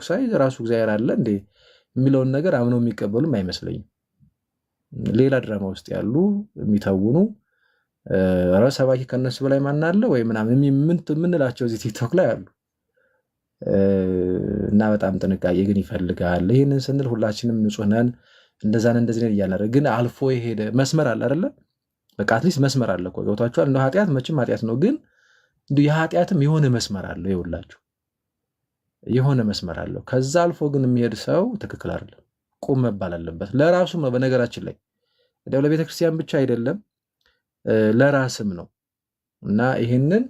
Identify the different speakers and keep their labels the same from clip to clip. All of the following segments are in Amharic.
Speaker 1: ሳይ ራሱ እግዚአብሔር አለ እንዴ የሚለውን ነገር አምነው የሚቀበሉም አይመስለኝም። ሌላ ድራማ ውስጥ ያሉ የሚተውኑ ሰባኪ ከነሱ በላይ ማን አለ ወይ ምናምን የምንላቸው እዚህ ቲክቶክ ላይ አሉ። እና በጣም ጥንቃቄ ግን ይፈልጋል። ይህንን ስንል ሁላችንም ንጹህ ነን እንደዛን እንደዚህ ነን እያለ ግን አልፎ የሄደ መስመር አለ አይደለ? በቃ አትሊስት መስመር አለ እኮ ገብቷችኋል። እንደ ኃጢአት መቼም ኃጢአት ነው፣ ግን የኃጢአትም የሆነ መስመር አለው። ይኸውላችሁ የሆነ መስመር አለው። ከዛ አልፎ ግን የሚሄድ ሰው ትክክል አይደለም፣ ቁም መባል አለበት። ለራሱም ነው በነገራችን ላይ እንዲያው ለቤተክርስቲያን ብቻ አይደለም ለራስም ነው። እና ይህንን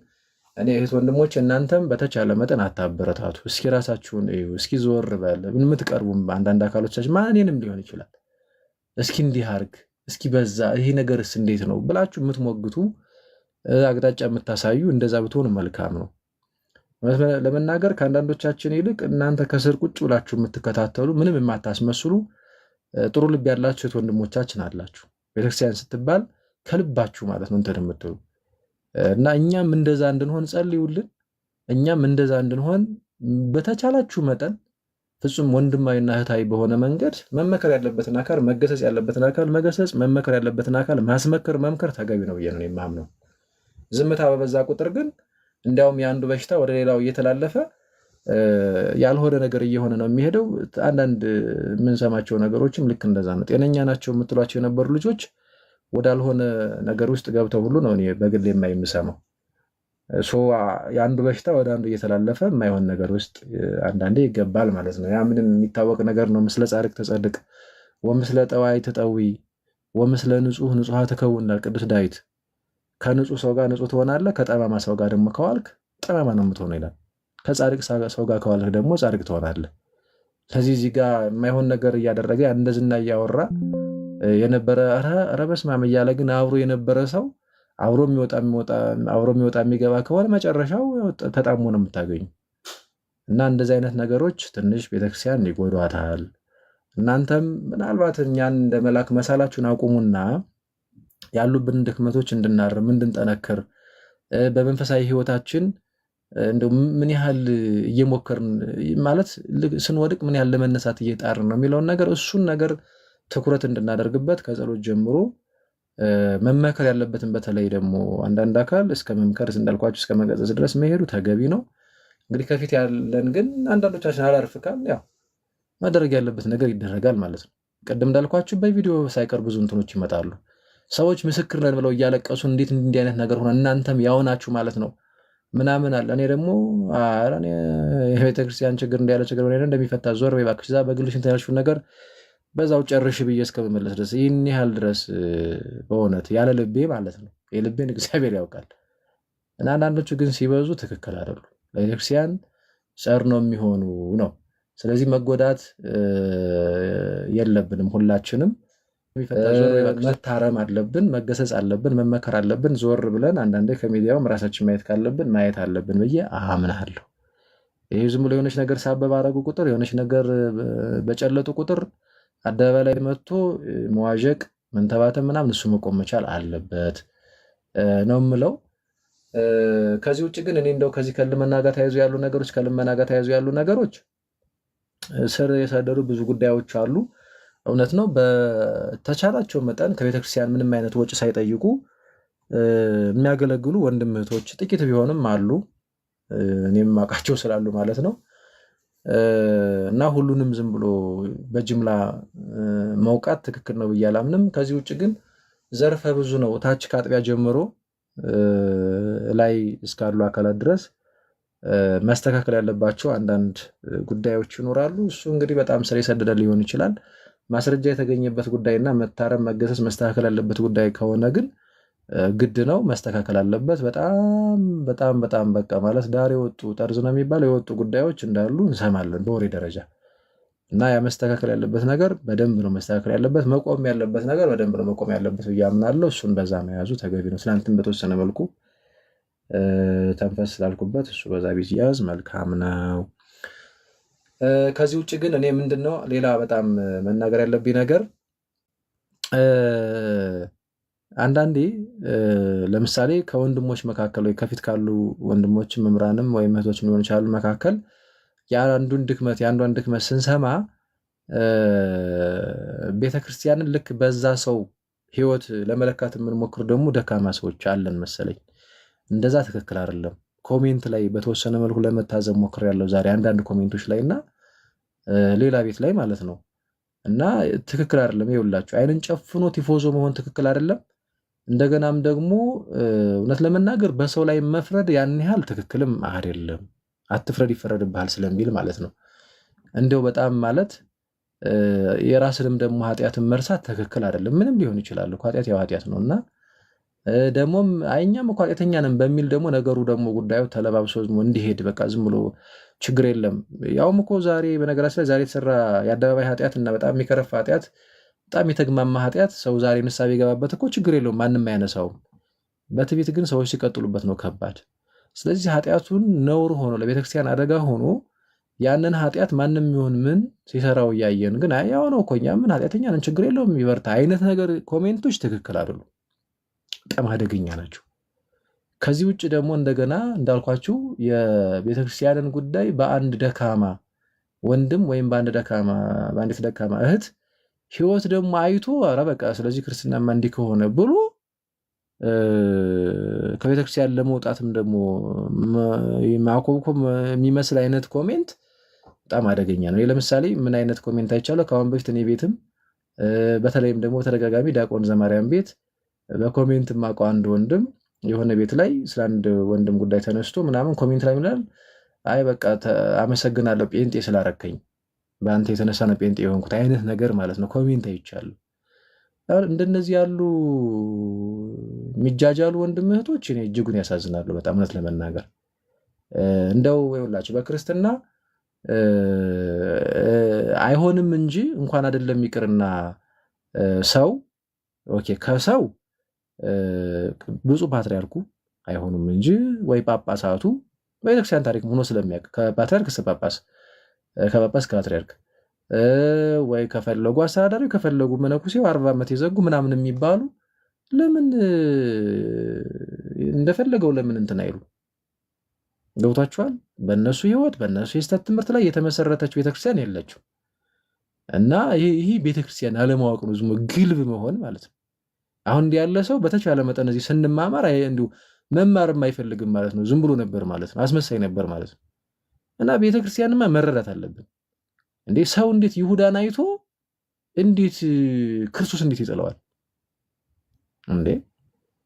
Speaker 1: እኔ እህት ወንድሞች እናንተም በተቻለ መጠን አታበረታቱ። እስኪ ራሳችሁን እዩ። እስኪ ዞር በል የምትቀርቡም አንዳንድ አካሎቻችን ማንንም ሊሆን ይችላል። እስኪ እንዲህ አርግ፣ እስኪ በዛ ይሄ ነገርስ እንዴት ነው ብላችሁ የምትሞግቱ አቅጣጫ የምታሳዩ እንደዛ ብትሆኑ መልካም ነው። ለመናገር ከአንዳንዶቻችን ይልቅ እናንተ ከስር ቁጭ ብላችሁ የምትከታተሉ ምንም የማታስመስሉ ጥሩ ልብ ያላችሁ እህት ወንድሞቻችን አላችሁ። ቤተክርስቲያን ስትባል ከልባችሁ ማለት ነው እንትን የምትሉ እና እኛም እንደዛ እንድንሆን ጸልዩልን። እኛም እንደዛ እንድንሆን በተቻላችሁ መጠን ፍጹም ወንድማዊና እህታዊ በሆነ መንገድ መመከር ያለበትን አካል መገሰጽ ያለበትን አካል መገሰጽ፣ መመከር ያለበትን አካል ማስመከር መምከር ተገቢ ነው ብዬ ነው የማምነው። ዝምታ በበዛ ቁጥር ግን እንዲያውም የአንዱ በሽታ ወደ ሌላው እየተላለፈ ያልሆነ ነገር እየሆነ ነው የሚሄደው። አንዳንድ የምንሰማቸው ነገሮችም ልክ እንደዛ ነው። ጤነኛ ናቸው የምትሏቸው የነበሩ ልጆች ወዳልሆነ ነገር ውስጥ ገብተው ሁሉ ነው እኔ በግል የማይምሰማው። የአንዱ በሽታ ወደ አንዱ እየተላለፈ የማይሆን ነገር ውስጥ አንዳንዴ ይገባል ማለት ነው። ያ ምንም የሚታወቅ ነገር ነው። ምስለ ጻድቅ ተጸድቅ ወምስለ ጠዋይ ተጠዊ ወምስለ ንጹህ ንጹሐ ትከውን ይላል ቅዱስ ዳዊት። ከንጹህ ሰው ጋር ንጹህ ትሆናለህ፣ ከጠማማ ሰው ጋር ደግሞ ከዋልክ ጠማማ ነው የምትሆነው ይላል። ከጻድቅ ሰው ጋር ከዋልክ ደግሞ ጻድቅ ትሆናለህ። ስለዚህ እዚህ ጋር የማይሆን ነገር እያደረገ እንደዝና እያወራ የነበረ ኧረ በስመ አብ እያለ ግን አብሮ የነበረ ሰው አብሮ የሚወጣ የሚገባ ከሆነ መጨረሻው ተጣሞ ነው የምታገኙ። እና እንደዚህ አይነት ነገሮች ትንሽ ቤተክርስቲያን ይጎዷታል። እናንተም ምናልባት እኛን እንደ መላክ መሳላችሁን አቁሙና ያሉብን ድክመቶች እንድናርም እንድንጠነክር በመንፈሳዊ ህይወታችን እንደው ምን ያህል እየሞከርን ማለት ስንወድቅ ምን ያህል ለመነሳት እየጣርን ነው የሚለውን ነገር እሱን ነገር ትኩረት እንድናደርግበት ከጸሎት ጀምሮ መመከር ያለበትን በተለይ ደግሞ አንዳንድ አካል እስከ መምከር እንዳልኳችሁ እስከ መገሰጽ ድረስ መሄዱ ተገቢ ነው። እንግዲህ ከፊት ያለን ግን አንዳንዶቻችን አላርፍካል ያው ማድረግ ያለበት ነገር ይደረጋል ማለት ነው። ቅድም እንዳልኳችሁ በቪዲዮ ሳይቀር ብዙ እንትኖች ይመጣሉ። ሰዎች ምስክር ነን ብለው እያለቀሱ እንዴት እንዲህ አይነት ነገር ሆነ እናንተም ያው ናችሁ ማለት ነው ምናምን አለ። እኔ ደግሞ የቤተክርስቲያን ችግር እንዲያለ ችግር እንደሚፈታ ዞር በይ እባክሽ እዛ በግልሽ እንትን ያልሽውን ነገር በዛው ጨርሽ ብዬ እስከመመለስ ድረስ ይህን ያህል ድረስ በእውነት ያለ ልቤ ማለት ነው። የልቤን እግዚአብሔር ያውቃል። እና አንዳንዶቹ ግን ሲበዙ ትክክል አይደሉ። ለቤተክርስቲያን ጸር ነው የሚሆኑ ነው። ስለዚህ መጎዳት የለብንም። ሁላችንም መታረም አለብን፣ መገሰጽ አለብን፣ መመከር አለብን። ዞር ብለን አንዳንዴ ከሚዲያውም ራሳችን ማየት ካለብን ማየት አለብን ብዬ አምናለሁ። ይህ ዝም ብሎ የሆነች ነገር ሳበብ አደረጉ ቁጥር የሆነች ነገር በጨለጡ ቁጥር አደባባይ ላይ መጥቶ መዋዠቅ መንተባተም ምናምን እሱ መቆም መቻል አለበት ነው የምለው። ከዚህ ውጭ ግን እኔ እንደው ከዚህ ከልመና ጋር ተያይዞ ያሉ ነገሮች ስር የሰደዱ ብዙ ጉዳዮች አሉ። እውነት ነው። በተቻላቸው መጠን ከቤተክርስቲያን ምንም አይነት ወጪ ሳይጠይቁ የሚያገለግሉ ወንድም እህቶች ጥቂት ቢሆንም አሉ። እኔም አውቃቸው ስላሉ ማለት ነው። እና ሁሉንም ዝም ብሎ በጅምላ መውቃት ትክክል ነው ብዬ አላምንም። ከዚህ ውጭ ግን ዘርፈ ብዙ ነው። ታች ከአጥቢያ ጀምሮ ላይ እስካሉ አካላት ድረስ መስተካከል ያለባቸው አንዳንድ ጉዳዮች ይኖራሉ። እሱ እንግዲህ በጣም ስር የሰደደ ሊሆን ይችላል። ማስረጃ የተገኘበት ጉዳይና መታረም መገሰጽ መስተካከል ያለበት ጉዳይ ከሆነ ግን ግድ ነው መስተካከል አለበት። በጣም በጣም በጣም በቃ ማለት ዳር የወጡ ጠርዝ ነው የሚባለው የወጡ ጉዳዮች እንዳሉ እንሰማለን በወሬ ደረጃ እና ያ መስተካከል ያለበት ነገር በደንብ ነው መስተካከል ያለበት። መቆም ያለበት ነገር በደንብ ነው መቆም ያለበት ብዬ አምናለሁ። እሱን በዛ መያዙ ተገቢ ነው። ትናንትም በተወሰነ መልኩ ተንፈስ ስላልኩበት እሱ በዛ ቢያዝ መልካም ነው። ከዚህ ውጭ ግን እኔ ምንድነው ሌላ በጣም መናገር ያለብኝ ነገር አንዳንዴ ለምሳሌ ከወንድሞች መካከል ወይ ከፊት ካሉ ወንድሞች መምራንም ወይም እህቶች ሊሆኑ ይችላሉ መካከል የአንዱን ድክመት ስንሰማ ቤተክርስቲያንን ልክ በዛ ሰው ህይወት ለመለካት የምንሞክር ደግሞ ደካማ ሰዎች አለን መሰለኝ። እንደዛ ትክክል አይደለም። ኮሜንት ላይ በተወሰነ መልኩ ለመታዘብ ሞክሬያለሁ ዛሬ አንዳንድ ኮሜንቶች ላይ እና ሌላ ቤት ላይ ማለት ነው። እና ትክክል አይደለም። ይኸውላችሁ አይንን ጨፍኖ ቲፎዞ መሆን ትክክል አይደለም። እንደገናም ደግሞ እውነት ለመናገር በሰው ላይ መፍረድ ያን ያህል ትክክልም አይደለም። አትፍረድ ይፈረድብሃል ስለሚል ማለት ነው። እንደው በጣም ማለት የራስንም ደግሞ ኃጢአትን መርሳት ትክክል አይደለም። ምንም ሊሆን ይችላል እኮ ኃጢአት ያው ኃጢአት ነው እና ደግሞም እኛም እኮ ኃጢአተኛ ነን በሚል ደግሞ ነገሩ ደግሞ ጉዳዩ ተለባብሶ እንዲሄድ በቃ ዝም ብሎ ችግር የለም። ያውም እኮ ዛሬ በነገራችን ላይ ዛሬ የተሰራ የአደባባይ ኃጢአት እና በጣም የሚከረፋ ኃጢአት፣ በጣም የተግማማ ኃጢአት ሰው ዛሬ ንስሐ ቢገባበት እኮ ችግር የለውም፣ ማንም አያነሳውም። በትዕቢት ግን ሰዎች ሲቀጥሉበት ነው ከባድ። ስለዚህ ኃጢአቱን ነውር ሆኖ ለቤተክርስቲያን አደጋ ሆኖ ያንን ኃጢአት ማንም ይሁን ምን ሲሰራው እያየን ግን ያው ነው እኮ እኛ ምን ኃጢአተኛ ነን ችግር የለውም ይበርታ አይነት ነገር ኮሜንቶች ትክክል አይደሉም፣ በጣም አደገኛ ናቸው። ከዚህ ውጭ ደግሞ እንደገና እንዳልኳችሁ የቤተክርስቲያንን ጉዳይ በአንድ ደካማ ወንድም ወይም በአንዲት ደካማ እህት ህይወት ደግሞ አይቶ ኧረ በቃ ስለዚህ ክርስትናማ እንዲህ ከሆነ ብሎ ከቤተክርስቲያን ለመውጣትም ደግሞ ማኮብኮብ የሚመስል አይነት ኮሜንት በጣም አደገኛ ነው። ለምሳሌ ምን አይነት ኮሜንት አይቻለሁ ከአሁን በፊት እኔ ቤትም በተለይም ደግሞ ተደጋጋሚ ዲያቆን ዘማርያም ቤት በኮሜንት ማውቀው አንድ ወንድም የሆነ ቤት ላይ ስለ አንድ ወንድም ጉዳይ ተነስቶ ምናምን ኮሜንት ላይ ይላል፣ አይ በቃ አመሰግናለሁ ጴንጤ ስላረከኝ በአንተ የተነሳ ነው ጴንጤ የሆንኩት አይነት ነገር ማለት ነው። ኮሜንት አይቻለሁ። እንደነዚህ ያሉ የሚጃጃሉ ወንድም እህቶች እኔ እጅጉን ያሳዝናሉ በጣም እውነት ለመናገር እንደው ይኸውላችሁ በክርስትና አይሆንም እንጂ እንኳን አይደለም ይቅርና ሰው ኦኬ ከሰው ብፁዕ ፓትርያርኩ አይሆኑም እንጂ ወይ ጳጳሳቱ በቤተክርስቲያን ታሪክ ሆኖ ስለሚያውቅ ከፓትርያርክ እስከ ጳጳስ ከጳጳስ ከፓትርያርክ ወይ ከፈለጉ አስተዳዳሪ ከፈለጉ መነኩሴው 40 ዓመት የዘጉ ምናምን የሚባሉ ለምን እንደፈለገው ለምን እንትን አይሉ ገብቷቸዋል። በእነሱ ህይወት በእነሱ የስተት ትምህርት ላይ የተመሰረተች ቤተክርስቲያን የለችው እና ይህ ቤተክርስቲያን አለማወቅ ነው፣ ዝም ግልብ መሆን ማለት ነው። አሁን እንዲህ ያለ ሰው በተቻለ መጠን እዚህ ስንማማር እንዲሁ መማርም አይፈልግም ማለት ነው። ዝም ብሎ ነበር ማለት ነው፣ አስመሳይ ነበር ማለት ነው። እና ቤተክርስቲያንማ መረዳት አለብን እንዴ! ሰው እንዴት ይሁዳን አይቶ እንዴት ክርስቶስ እንዴት ይጠላዋል እንዴ?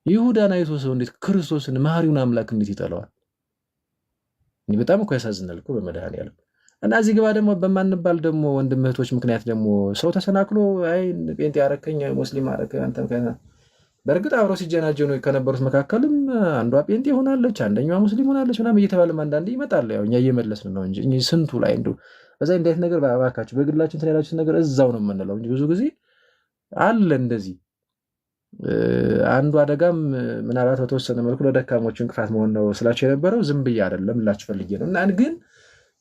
Speaker 1: ይሁዳን አይቶ ሰው እንዴት ክርስቶስን መሐሪውን አምላክ እንዴት ይጠላዋል? እኔ በጣም እኮ ያሳዝናል እኮ በመድኃኒዓለም። እና እዚህ ግባ ደግሞ በማንባል ደግሞ ወንድም እህቶች ምክንያት ደግሞ ሰው ተሰናክሎ አይ ጴንጤ ያረከኝ ሙስሊም አረከኝ አንተም በእርግጥ አብረው ሲጀናጀኑ ከነበሩት መካከልም አንዷ ጴንጤ ሆናለች፣ አንደኛዋ ሙስሊም ሆናለች ምናምን እየተባለም አንዳንዴ ይመጣል። ያው እኛ እየመለስን ነው እንጂ ስንቱ ላይ እንደው በዛ እንዴት ነገር ባካችሁ በግላችን ተላላችሁ ነገር እዛው ነው የምንለው እንጂ ብዙ ጊዜ አለ እንደዚህ አንዱ አደጋም ምናልባት በተወሰነ መልኩ ለደካሞች እንቅፋት መሆን ነው ስላቸው የነበረው ዝም ብዬ አይደለም ላችሁ ፈልጌ ነው። እና ግን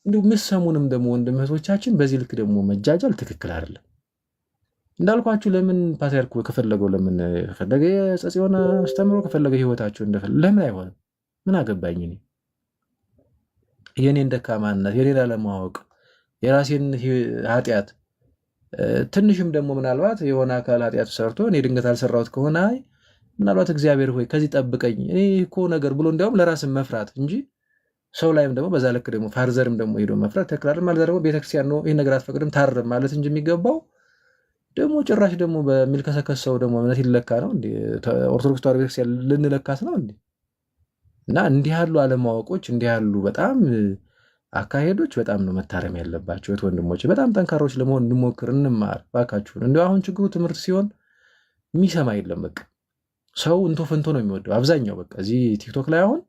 Speaker 1: እንዲሁ ምሰሙንም ደግሞ ወንድም እህቶቻችን በዚህ ልክ ደግሞ መጃጃል ትክክል አይደለም። እንዳልኳችሁ ለምን ፓትርያርኩ ከፈለገው ለምን ከፈለገ የጸጽ የሆነ አስተምሮ ከፈለገ ህይወታቸው እንደፈለገ ለምን አይሆንም? ምን አገባኝ እኔ የኔን ደካማነት የኔን አለማወቅ የራሴን ኃጢአት ትንሽም ደግሞ ምናልባት የሆነ አካል ኃጢአት ሰርቶ እኔ ድንገት አልሰራሁት ከሆነ አይ ምናልባት እግዚአብሔር ሆይ ከዚህ ጠብቀኝ እኔ እኮ ነገር ብሎ እንዲያውም ለራስን መፍራት እንጂ ሰው ላይም ደግሞ በዛ ልክ ደግሞ ፋርዘርም ደግሞ ሄዶ መፍራት ተክላል ማለት ደግሞ ቤተክርስቲያን ነው ይሄን ነገር አትፈቅድም ታርም ማለት እንጂ የሚገባው ደግሞ ጭራሽ ደግሞ በሚልከሰከሰው ደግሞ እምነት ይለካ ነው እንዴ? ኦርቶዶክስ ተዋሕዶ ቤተክርስቲያን ልንለካት ነው እንዴ? እና እንዲህ ያሉ አለማወቆች እንዲህ ያሉ በጣም አካሄዶች በጣም ነው መታረም ያለባቸው። እህት ወንድሞች በጣም ጠንካሮች ለመሆን እንሞክር፣ እንማር ባካችሁን። እንዲያው አሁን ችግሩ ትምህርት ሲሆን የሚሰማ የለም። በቃ ሰው እንቶ ፈንቶ ነው የሚወደው አብዛኛው። በቃ እዚህ ቲክቶክ ላይ አሁን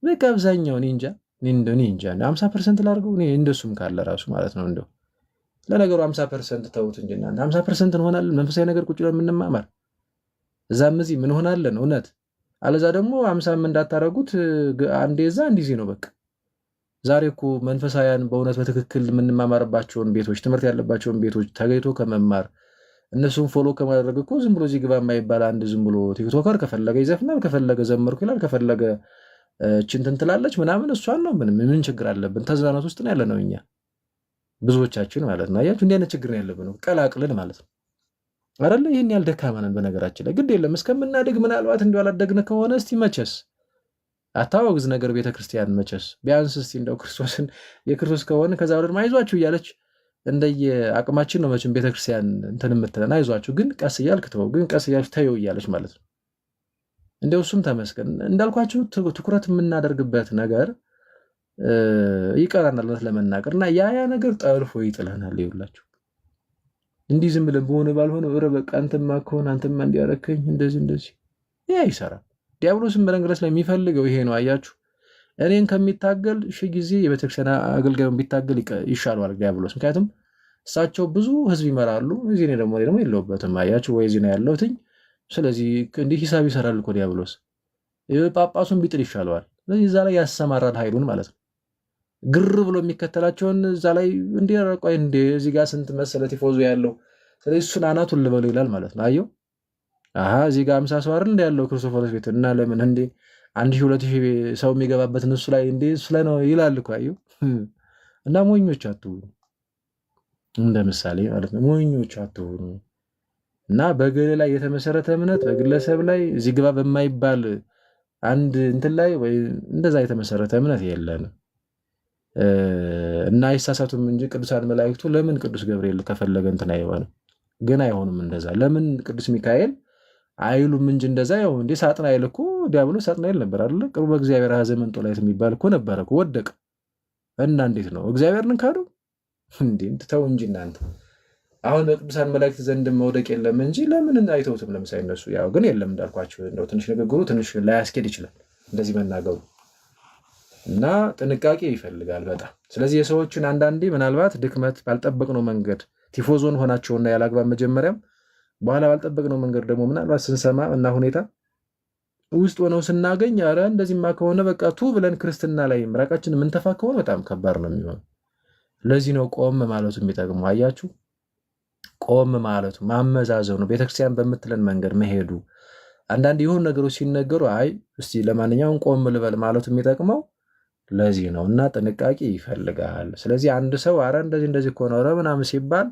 Speaker 1: በቃ አብዛኛው እኔ እንጃ 50% ላድርገው እኔ እንደሱም ካለ ራሱ ማለት ነው እንደው ለነገሩ 50% ተውት እንጂ እናንተ 50% እንሆናለን መንፈሳዊ ነገር ቁጭ ብለን የምንማማር እዛም እዚህ ምን ሆናለን እውነት። አለዛ ደግሞ 50 እንዳታረጉት አንዴ እዛ እንዲህ ነው በቃ። ዛሬ እኮ መንፈሳውያን በእውነት በትክክል የምንማማርባቸውን ቤቶች ትምህርት ያለባቸውን ቤቶች ተገኝቶ ከመማር እነሱን ፎሎ ከማድረግ እኮ ዝም ብሎ እዚህ ግባ የማይባል አንድ ዝም ብሎ ቲክቶከር ከፈለገ ይዘፍናል፣ ከፈለገ ዘመርኩ ይላል፣ ከፈለገ እንትን ትላለች ምናምን እሷን ነው ምን ችግር አለብን? ተዝናኖት ውስጥ ነው ያለነው እኛ ብዙዎቻችን ማለት ነው። አያችሁ እንዲህ አይነት ችግር ነው ያለብን ቀላቅልን ማለት ነው አይደለ? ይህን ያህል ደካማ ነን በነገራችን ላይ። ግድ የለም እስከምናድግ ምናልባት እንዲሁ አላደግን ከሆነ እስቲ መቼስ አታወግዝ ነገር ቤተክርስቲያን መቼስ ቢያንስ እስቲ እንደው ክርስቶስን የክርስቶስ ከሆነ ከዛ ወደ አይዟችሁ እያለች እንደየ አቅማችን ነው መቼም ቤተክርስቲያን እንትን የምትለን አይዟችሁ፣ ግን ቀስ እያልክ ተወው፣ ግን ቀስ እያልክ ተይው እያለች ማለት ነው። እንደው እሱም ተመስገን እንዳልኳችሁ ትኩረት የምናደርግበት ነገር ይቀራናል ለመናገር እና ያ ነገር ጠልፎ ይጥለናል። ይውላችሁ እንዲህ ዝም ብለን በሆነ ባልሆነ ኧረ በቃ አንተማ ከሆነ አንተማ እንዲያረከኝ እንደዚህ ያ ይሰራል። ዲያብሎስን በነገራችን ላይ የሚፈልገው ይሄ ነው። አያችሁ እኔን ከሚታገል ሺህ ጊዜ የቤተክርስቲያን አገልጋዩን ቢታገል ይሻለዋል ዲያብሎስ። ምክንያቱም እሳቸው ብዙ ህዝብ ይመራሉ፣ እዚህ ደግሞ የለውበትም። አያችሁ ወይ እዚህ ነው ያለሁትኝ። ስለዚህ እንዲህ ሂሳብ ይሰራል እኮ ዲያብሎስ። ጳጳሱን ቢጥል ይሻለዋል። ስለዚህ እዛ ላይ ያሰማራል ኃይሉን ማለት ነው። ግር ብሎ የሚከተላቸውን እዛ ላይ እንዲረቆይ እዚህ ጋር ስንት መሰለ ቲፎዞ ያለው፣ ስለዚህ እሱን አናቱን ልበሉ ይላል ማለት ነው። አየው እዚህ ጋር 50 ሰው አይደል ያለው ክርስቶፎሮስ ቤት እና ለምን 1000-2000 ሰው የሚገባበትን እሱ ላይ እሱ ላይ ነው ይላል እኮ አየው። እና ሞኞች አትሁኑ፣ እንደ ምሳሌ ማለት ነው። ሞኞች አትሁኑ እና በግል ላይ የተመሰረተ እምነት በግለሰብ ላይ እዚህ ግባ በማይባል አንድ እንትን ላይ ወይ እንደዛ የተመሰረተ እምነት የለንም። እና አይሳሳቱም እንጂ ቅዱሳን መላእክቱ ለምን ቅዱስ ገብርኤል ከፈለገ እንትን አይሆንም፣ ግን አይሆንም እንደዛ። ለምን ቅዱስ ሚካኤል አይሉም እንጂ እንደዛ ያው እንዴ ሳጥናኤል እኮ ዲያብሎስ ሳጥናኤል ነበር አይደል? ቅርቡ በእግዚአብሔር ዘመን ጦላይት የሚባል እኮ ነበር እኮ ወደቀ። እና እንዴት ነው እግዚአብሔርን ካዱ እንዴ? ተው እንጂ እናንተ። አሁን በቅዱሳን መላእክት ዘንድ መውደቅ የለም እንጂ ለምን አይተውትም? ለምሳሌ እነሱ ያው ግን የለም እንዳልኳችሁ እንደው ትንሽ ንግግሩ ትንሽ ላያስኬድ ይችላል እንደዚህ መናገሩ እና ጥንቃቄ ይፈልጋል በጣም። ስለዚህ የሰዎችን አንዳንዴ ምናልባት ድክመት ባልጠበቅነው መንገድ ቲፎዞን ሆናቸውና ያላግባብ መጀመሪያም በኋላ ባልጠበቅነው መንገድ ደግሞ ምናልባት ስንሰማ እና ሁኔታ ውስጥ ሆነው ስናገኝ ኧረ እንደዚህማ ከሆነ በቃ ቱ ብለን ክርስትና ላይ ምራቃችን የምንተፋ ከሆነ በጣም ከባድ ነው የሚሆነው። ለዚህ ነው ቆም ማለቱ የሚጠቅመው። አያችሁ ቆም ማለቱ ማመዛዘኑ፣ ቤተክርስቲያን በምትለን መንገድ መሄዱ። አንዳንድ የሆኑ ነገሮች ሲነገሩ አይ እስቲ ለማንኛውም ቆም ልበል ማለቱ የሚጠቅመው ለዚህ ነው እና ጥንቃቄ ይፈልጋል። ስለዚህ አንድ ሰው አረ እንደዚህ እኮ ነው ምናምን ሲባል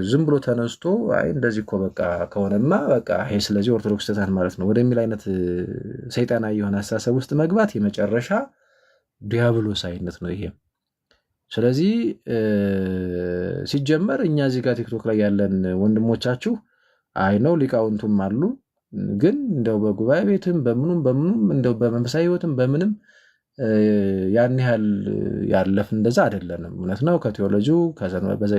Speaker 1: ዝም ብሎ ተነስቶ አይ እንደዚህ እኮ በቃ ከሆነማ በቃ ይሄ ስለዚህ ኦርቶዶክስ ተታን ማለት ነው ወደሚል አይነት ሰይጣናዊ የሆነ አስተሳሰብ ውስጥ መግባት የመጨረሻ ዲያብሎሳዊነት ነው ይሄ። ስለዚህ ሲጀመር እኛ እዚህ ጋር ቲክቶክ ላይ ያለን ወንድሞቻችሁ አይ ነው ሊቃውንቱም አሉ፣ ግን እንደው በጉባኤ ቤትም በምኑም እንደው በመንፈሳዊ ሕይወትም በምንም ያን ያህል ያለፍ እንደዛ አይደለንም። እውነት ነው ከቴዎሎጂው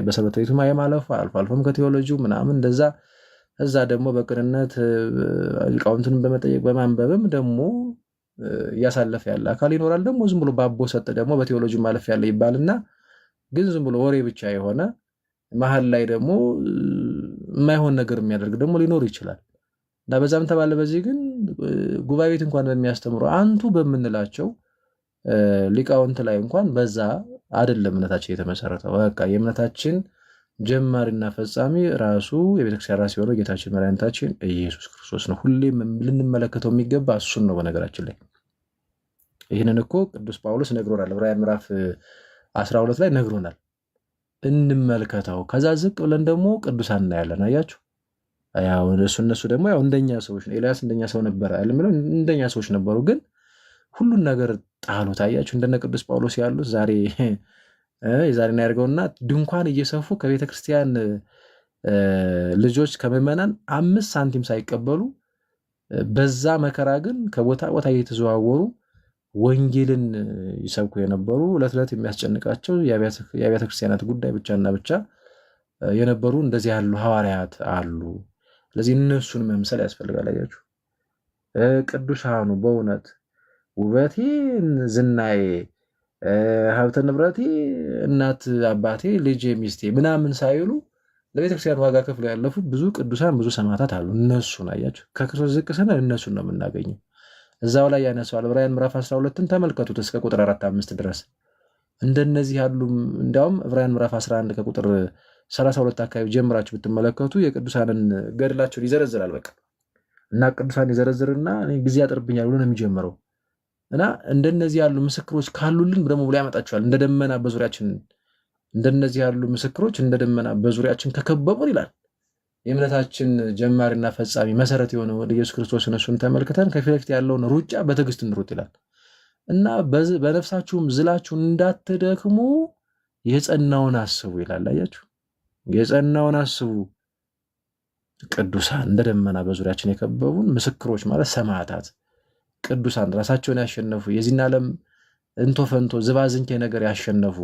Speaker 1: በሰንበት ቤቱ የማለፉ አልፎ አልፎም ከቴዎሎጂው ምናምን እንደዛ እዛ ደግሞ በቅንነት ሊቃውንትን በመጠየቅ በማንበብም ደግሞ እያሳለፈ ያለ አካል ይኖራል። ደግሞ ዝም ብሎ ባቦ ሰጥ ደግሞ በቴዎሎጂ ማለፍ ያለ ይባልና ግን ዝም ብሎ ወሬ ብቻ የሆነ መሀል ላይ ደግሞ የማይሆን ነገር የሚያደርግ ደግሞ ሊኖር ይችላል እና በዛም ተባለ በዚህ ግን ጉባኤ ቤት እንኳን በሚያስተምሩ አንቱ በምንላቸው ሊቃውንት ላይ እንኳን በዛ አይደለም እምነታችን የተመሰረተው። በቃ የእምነታችን ጀማሪና ፈጻሚ ራሱ የቤተክርስቲያን ራስ የሆነው ጌታችን መድኃኒታችን ኢየሱስ ክርስቶስ ነው። ሁሌም ልንመለከተው የሚገባ እሱን ነው። በነገራችን ላይ ይህንን እኮ ቅዱስ ጳውሎስ ነግሮናል። ዕብራውያን ምዕራፍ 12 ላይ ነግሮናል። እንመልከተው። ከዛ ዝቅ ብለን ደግሞ ቅዱሳን እናያለን። አያችሁ ያው እነሱ ደግሞ ያው እንደኛ ሰዎች ነው። ኤልያስ እንደኛ ሰው ነበር አይደለም? እንደኛ ሰዎች ነበሩ፣ ግን ሁሉን ነገር ጣሉት። አያችሁ እንደነ ቅዱስ ጳውሎስ ያሉት ዛሬ የዛሬና ያድርገውና ድንኳን እየሰፉ ከቤተ ክርስቲያን ልጆች ከምዕመናን 5 ሳንቲም ሳይቀበሉ በዛ መከራ ግን ከቦታ ቦታ እየተዘዋወሩ ወንጌልን ይሰብኩ የነበሩ ዕለት ዕለት የሚያስጨንቃቸው የአብያተ ክርስቲያናት ጉዳይ ብቻና ብቻ የነበሩ እንደዚህ ያሉ ሐዋርያት አሉ። ስለዚህ እነሱን መምሰል ያስፈልጋል። አያችሁ ቅዱሳኑ በእውነት ውበቴ፣ ዝናዬ፣ ሀብተ ንብረቴ፣ እናት አባቴ፣ ልጄ፣ ሚስቴ ምናምን ሳይሉ ለቤተክርስቲያን ዋጋ ከፍለው ያለፉ ብዙ ቅዱሳን ብዙ ሰማዕታት አሉ። እነሱን አያችሁ ከክርስቶስ ዝቅ ስንል እነሱን ነው የምናገኘው። እዛው ላይ ያነሳዋል። ዕብራውያን ምዕራፍ 12ን ተመልከቱት እስከ ቁጥር 4-5 ድረስ እንደነዚህ ያሉ እንዲያውም ዕብራውያን ምዕራፍ 11 ከቁጥር 32 አካባቢ ጀምራችሁ ብትመለከቱ የቅዱሳንን ገድላቸውን ይዘረዝራል። በቃ እና ቅዱሳን ይዘረዝርና ጊዜ ያጥርብኛል ብሎ ነው የሚጀምረው። እና እንደነዚህ ያሉ ምስክሮች ካሉልን ደግሞ ብሎ ያመጣቸዋል። እንደ ደመና በዙሪያችን እንደነዚህ ያሉ ምስክሮች እንደ ደመና በዙሪያችን ከከበቡን ይላል። የእምነታችን ጀማሪና ፈጻሚ መሰረት የሆነው ኢየሱስ ክርስቶስ እሱን ተመልክተን ከፊት ለፊት ያለውን ሩጫ በትዕግስት እንሩጥ ይላል እና በነፍሳችሁም ዝላችሁ እንዳትደክሙ የጸናውን አስቡ ይላል። አያችሁ፣ የጸናውን አስቡ። ቅዱሳን እንደ ደመና በዙሪያችን የከበቡን ምስክሮች ማለት ሰማዕታት፣ ቅዱሳን ራሳቸውን ያሸነፉ የዚህን ዓለም እንቶ ፈንቶ ዝባዝንኬ ነገር ያሸነፉ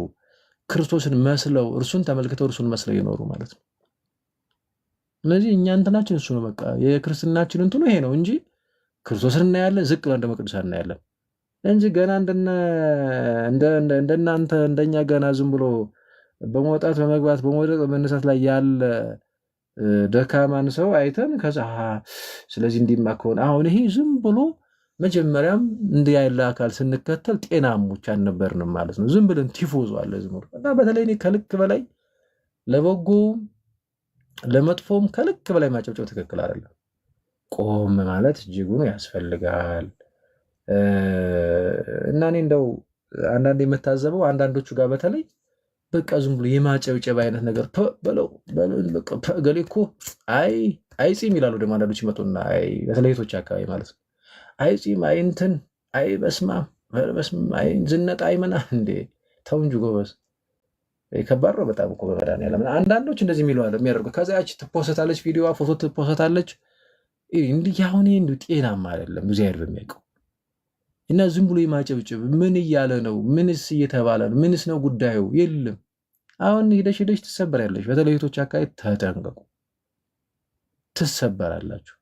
Speaker 1: ክርስቶስን መስለው እርሱን ተመልክተው እርሱን መስለው ይኖሩ ማለት ነው። ስለዚህ እኛ እንትናችን እሱ ነው። በቃ የክርስትናችን እንትኑ ይሄ ነው እንጂ ክርስቶስን እናያለን፣ ዝቅ ብለን ደግሞ ቅዱሳን እናያለን እንጂ ገና እንደናንተ እንደኛ ገና ዝም ብሎ በመውጣት በመግባት በመውደቅ በመነሳት ላይ ያለ ደካማን ሰው አይተን ከዛ ስለዚህ እንዲማ ከሆነ አሁን ይሄ ዝም ብሎ መጀመሪያም እንዲህ ያለ አካል ስንከተል ጤናሞች አልነበርንም ማለት ነው። ዝም ብለን ቲፎዞ አለ ዝም ብሎ እና በተለይ እኔ ከልክ በላይ ለበጎም ለመጥፎም ከልክ በላይ ማጨብጨብ ትክክል አይደለም። ቆም ማለት እጅጉን ያስፈልጋል። እና እኔ እንደው አንዳንድ የምታዘበው አንዳንዶቹ ጋር በተለይ በቃ ዝም ብሎ የማጨብጨብ አይነት ነገር በለው ገሌ እኮ አይ ጺም ይላሉ። ደግሞ አንዳንዶች ይመጡና በተለይቶች አካባቢ ማለት ነው አይ ጺም አይ እንትን አይ በስማም አይ ዝነጣ አይ ምና እንዴ ተው እንጂ ጎበዝ፣ ከባድ ነው በጣም እኮ በመድኃኒዓለም። አንዳንዶች እንደዚህ የሚያደርጉ ከዛ ያች ትፖሰታለች፣ ቪዲዮዋ ፎቶ ትፖሰታለች። እንዲህ አሁን እንዲሁ ጤናማ አይደለም እግዚአብሔር በሚያውቀው እና ዝም ብሎ የማጨብጭብ ምን እያለ ነው? ምንስ እየተባለ ነው? ምንስ ነው ጉዳዩ? የለም አሁን ሄደሽ ትሰበራለች። በተለይ እህቶች አካባቢ ተጠንቀቁ፣ ትሰበራላችሁ።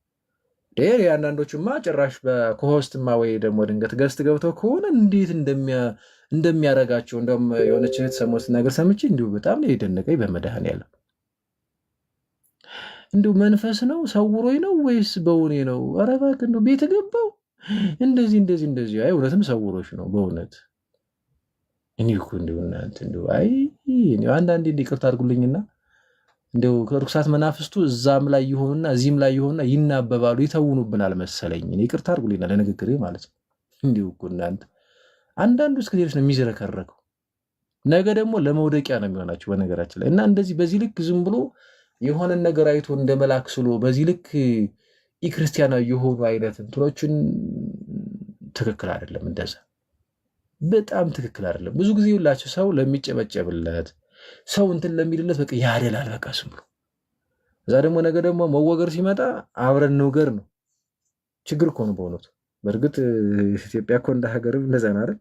Speaker 1: አንዳንዶቹማ ጭራሽ በኮሆስትማ ወይ ደግሞ ድንገት ገስት ገብተው ከሆነ እንዴት እንደሚያረጋቸው እንደውም የሆነች እህት ሰሞኑን ነገር ሰምቼ እንዲሁ በጣም ነው የደነቀኝ። በመድኃኒዓለም እንዲሁ መንፈስ ነው ሰውሮኝ ነው ወይስ በውኔ ነው? ኧረ እባክህ እንደው ቤት ገባው እንደዚህ አይ እውነትም ሰውሮች ነው በእውነት። እኔ እኮ እንዲሁ እናንተ እንዲሁ አይ አንዳንዴ ይቅርታ አድርጉልኝና እንደው ከርኩሳት መናፍስቱ እዛም ላይ ይሆኑና እዚህም ላይ ይሆኑና ይናበባሉ፣ ይተውኑብናል መሰለኝ። ይቅርታ አድርጉልኝና ለንግግሬ ማለት ነው። እንዲሁ እኮ እናንተ አንዳንዱ እስከ ሌሎች ነው የሚዘረከረከው፣ ነገ ደግሞ ለመውደቂያ ነው የሚሆናቸው በነገራችን ላይ። እና እንደዚህ በዚህ ልክ ዝም ብሎ የሆነን ነገር አይቶ እንደ መልአክ ስሎ በዚህ ልክ ኢክርስቲያናዊ የሆኑ አይነት እንትኖችን ትክክል አይደለም። እንደዛ በጣም ትክክል አይደለም። ብዙ ጊዜ ሁላችሁ ሰው ለሚጨበጨብለት ሰው እንትን ለሚልለት በቃ ያደላል። በቃ ስም ብሎ እዛ ደግሞ ነገ ደግሞ መወገር ሲመጣ አብረን ንውገር ነው። ችግር እኮ ነው በእውነቱ። በእርግጥ ኢትዮጵያ እኮ እንደ ሀገር እንደዛ ነው አይደል?